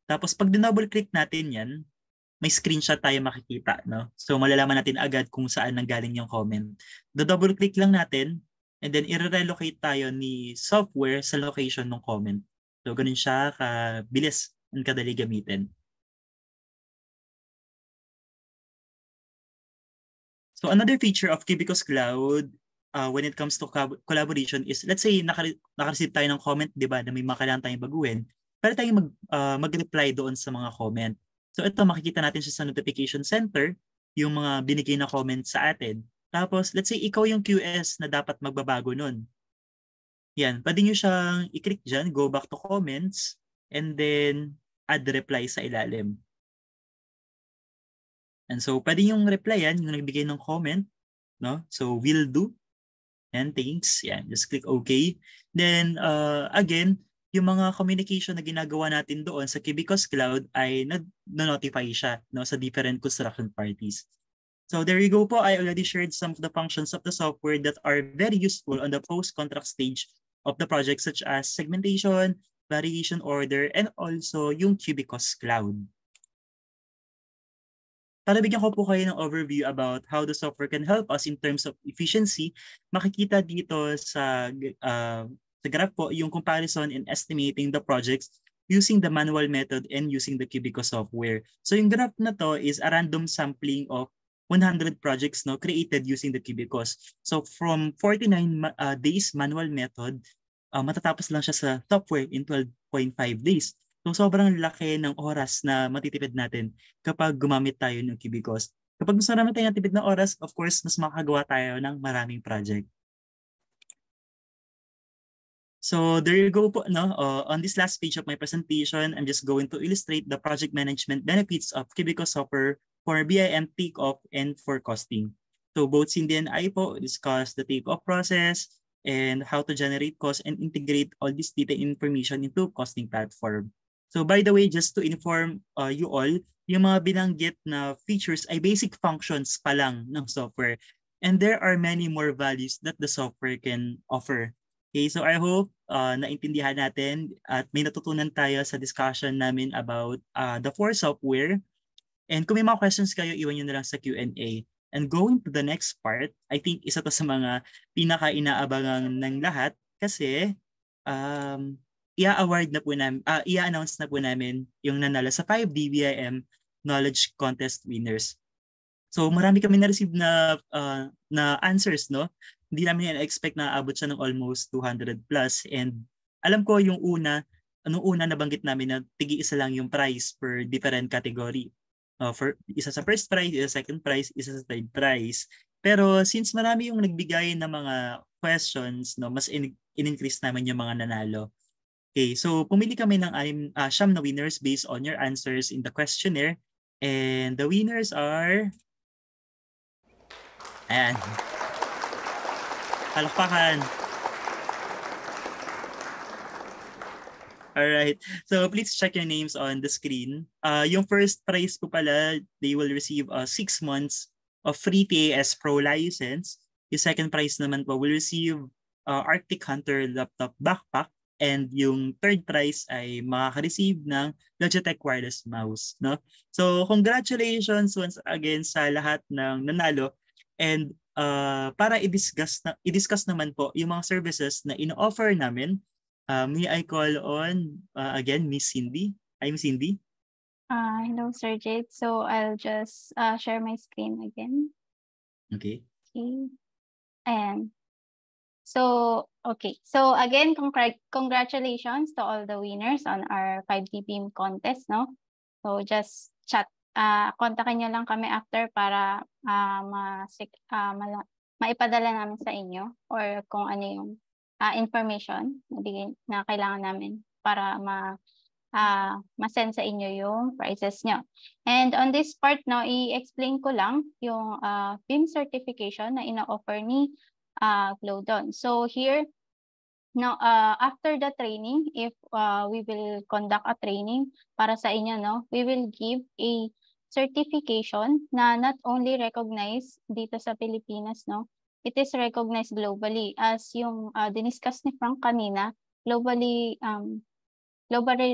Tapos, pag dinouble-click natin yan, may screenshot tayo makikita, no? So malalaman natin agad kung saan nanggaling yung comment. Double click lang natin and then i-relocate tayo ni software sa location ng comment. So ganun siya kabilis and kadali gamitin. So another feature of Cubicles Cloud when it comes to collaboration is, let's say naka-receive tayo ng comment, di ba, na may mga kailangan tayong baguhin, pwede tayong mag-reply doon sa mga comment. So ito, makikita natin siya sa notification center, yung mga binigay na comments sa atin. Tapos, let's say ikaw yung QS na dapat magbabago nun. Yan, pwede nyo siyang i-click dyan, go back to comments, and then add reply sa ilalim. And so, pwede yung replyan, yung nagbigay ng comment, no? So, will do. And thanks. Yan, just click OK. Then, again, yung mga communication na ginagawa natin doon sa Cubicles Cloud ay na-notify siya, no, sa different construction parties. So there you go po. I already shared some of the functions of the software that are very useful on the post-contract stage of the project, such as segmentation, variation order, and also yung Cubicles Cloud. Para bigyan ko po kayo ng overview about how the software can help us in terms of efficiency, makikita dito sa graph po yung comparison and estimating the projects using the manual method and using the Cubicles software. So yung graph na to is a random sampling of 100 projects, no, created using the Cubicles. So from 49 days manual method, matatapos lang siya sa software in 12.5 days. So sobrang laki ng oras na matitipid natin kapag gumamit tayo ng Cubicles. Kapag mas marami tayong natipid na oras, of course, mas makakagawa tayo ng maraming project. So there you go po, no? On this last page of my presentation, I'm just going to illustrate the project management benefits of Cubicle software for BIM takeoff and for costing. So both Cindy and I po discuss the takeoff process and how to generate cost and integrate all this data information into costing platform. So by the way, just to inform you all, yung mga binanggit na features ay basic functions pa lang ng software. And there are many more values that the software can offer. Okay, so I hope naintindihan natin at may natutunan tayo sa discussion namin about the four software. And kung may mga questions kayo, iwan nyo na lang sa Q&A. And going to the next part, I think isa to sa mga pinaka-inaabangan ng lahat kasi i-award na po namin, i-announce na po namin yung nanalo sa 5D BIM Knowledge Contest winners. So marami kami na-receive na answers, no? Hindi namin expect na abot siya ng almost 200 plus. And alam ko yung nung una nabanggit namin na tigi-isa lang yung price per different category. For isa sa first prize, isa sa second prize, isa sa third prize. Pero since marami yung nagbigay ng mga questions, no, mas in-increase namin yung mga nanalo. Okay, so pumili kami ng siyam na winners based on your answers in the questionnaire. And the winners are... Ayan. Palakpakan. Alright. So please check your names on the screen. Yung first prize po pala, they will receive 6 months of free TAS Pro license. Yung second prize naman po will receive Arctic Hunter laptop backpack. And yung third prize ay makaka-receive ng Logitech wireless mouse. No? So congratulations once again sa lahat ng nanalo. And para i-discuss naman po yung mga services na ino-offer namin, may I call on again Miss Cindy. Hi, Miss Cindy. Hello, Sir Jade. So I'll just share my screen again. Okay. Okay. And so, okay. So again, congratulations to all the winners on our 5D BIM contest, no? So just kontakin nyo lang kami after para maipadala namin sa inyo or kung ano yung information na kailangan namin para ma-send sa inyo yung prizes nyo. And on this part, no, i-explain ko lang yung BIM certification na ina-offer ni Glodon. So here, no, after the training, if we will conduct a training para sa inyo, no, we will give a certification na not only recognized dito sa Pilipinas, no, it is recognized globally as yung diniscuss ni Frank kanina, globally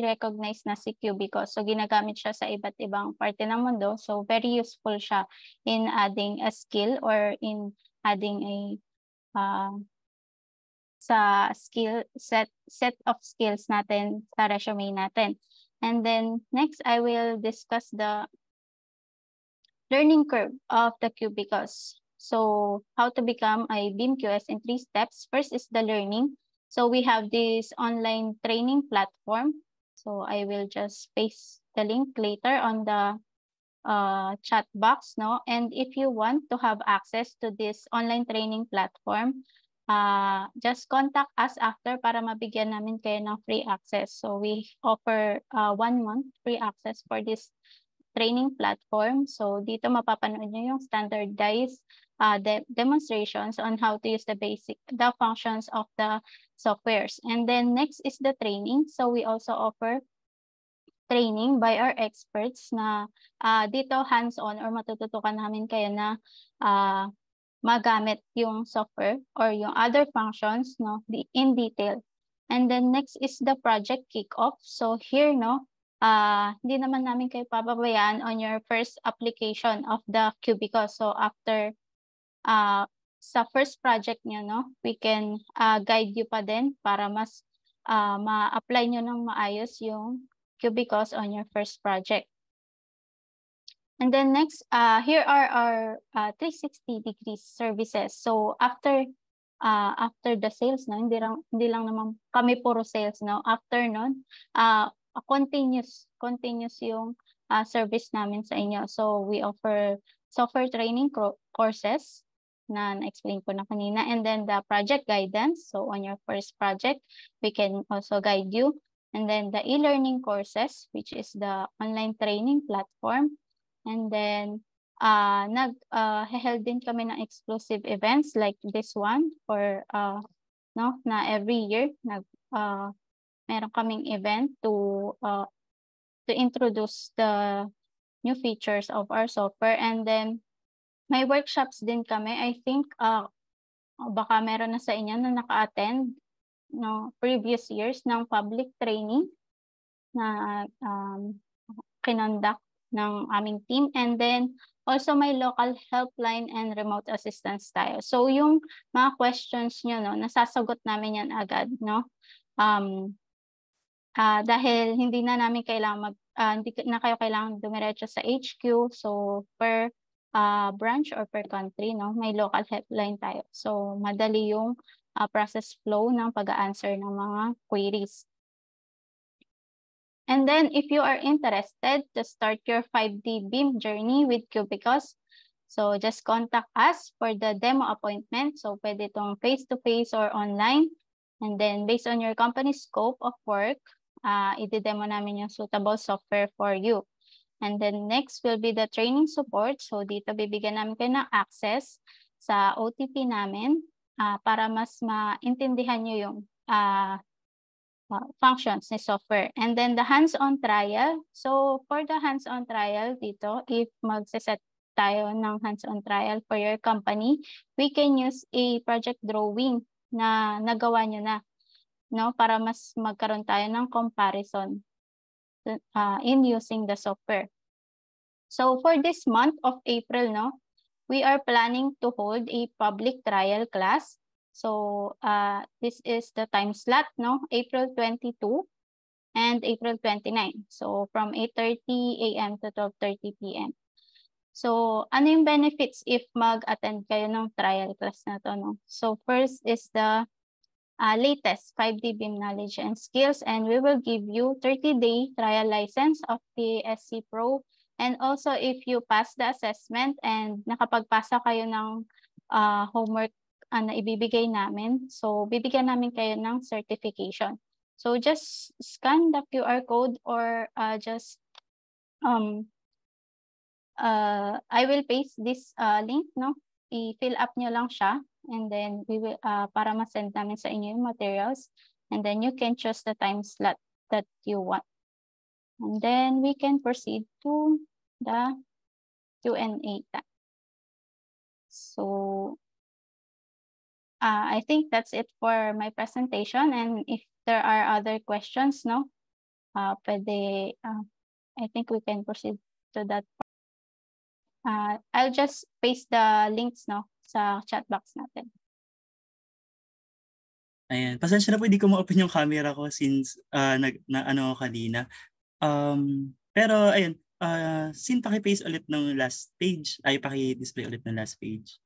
recognized na si Cubicle. So ginagamit siya sa iba't ibang parte ng mundo. So very useful siya in adding a skill or in adding a sa set of skills natin sa resume natin. And then next, I will discuss the learning curve of the cubicles. So how to become a BIM QS in 3 steps. First is the learning. So we have this online training platform. So I will just paste the link later on the chat box, no? And if you want to have access to this online training platform, just contact us after para mabigyan namin kayo ng free access. So we offer 1 month free access for this training platform. So dito mapapanood nyo yung standardized demonstrations on how to use the functions of the softwares. And then next is the training. So we also offer training by our experts na dito hands-on or matututukan namin kayo na magamit yung software or yung other functions, no, in detail. And then next is the project kickoff. So here, no, hindi naman namin kayo papabayaan on your first application of the Cubicle. So after sa first project nyo, no, we can guide you pa din para mas ma-apply nyo ng maayos yung Cubicles on your first project. And then next, here are our 360 degrees services. So after the sales, no, hindi lang naman kami puro sales, no. After nun, continuous yung service namin sa inyo. So we offer software training courses. na na-explain ko na kanina. And then the project guidance. So on your first project, we can also guide you. And then the e-learning courses, which is the online training platform. And then held din kami ng exclusive events like this one for na every year meron kaming event to introduce the new features of our software. And then may workshops din kami. I think baka meron na sa inyo na naka-attend no previous years ng public training na kinonduct ng aming team. And then also may local helpline and remote assistance tayo. So yung mga questions nyo, no, nasasagot namin yan agad, no? Dahil hindi na namin kailangan hindi na kayo kailangan dumiretso sa HQ. So per branch or per country, no, may local helpline tayo. So madali yung process flow ng pag-a-answer ng mga queries. And then if you are interested to start your 5D BIM journey with Cubicos, so just contact us for the demo appointment. So pwede itong face-to-face or online. And then based on your company's scope of work, i-demo namin yung suitable software for you. And then next will be the training support. So dito bibigyan namin kayo ng access sa OTP namin para mas maintindihan nyo yung functions ni software. And then the hands-on trial. So for the hands-on trial dito, if magsiset tayo ng hands-on trial for your company, we can use a project drawing na nagawa nyo na, no, para mas magkaroon tayo ng comparison in using the software. So for this month of April, no, we are planning to hold a public trial class. So this is the time slot, no, April 22 and April 29. So from 8:30 a.m. to 12:30 p.m. So ano yung benefits if mag-attend kayo ng trial class na to, no? So first is the latest 5D BIM knowledge and skills, and we will give you 30-day trial license of the SC Pro. And also if you pass the assessment and nakapagpasa kayo ng homework na ibibigay namin, so bibigyan namin kayo ng certification. So just scan the QR code or just I will paste this link, no? I-fill up nyo lang siya, and then we will para ma-send namin sa inyo yung materials, and then you can choose the time slot that you want. And then we can proceed to the Q&A time. So I think that's it for my presentation, and if there are other questions, no, pwede, I think we can proceed to that. I'll just paste the links, no, sa chat box natin. Ayan, pasensya na po, hindi ko ma-open yung camera ko since ano kanina. Pero ayun, paki-paste ulit ng last page, paki-display ulit ng last page.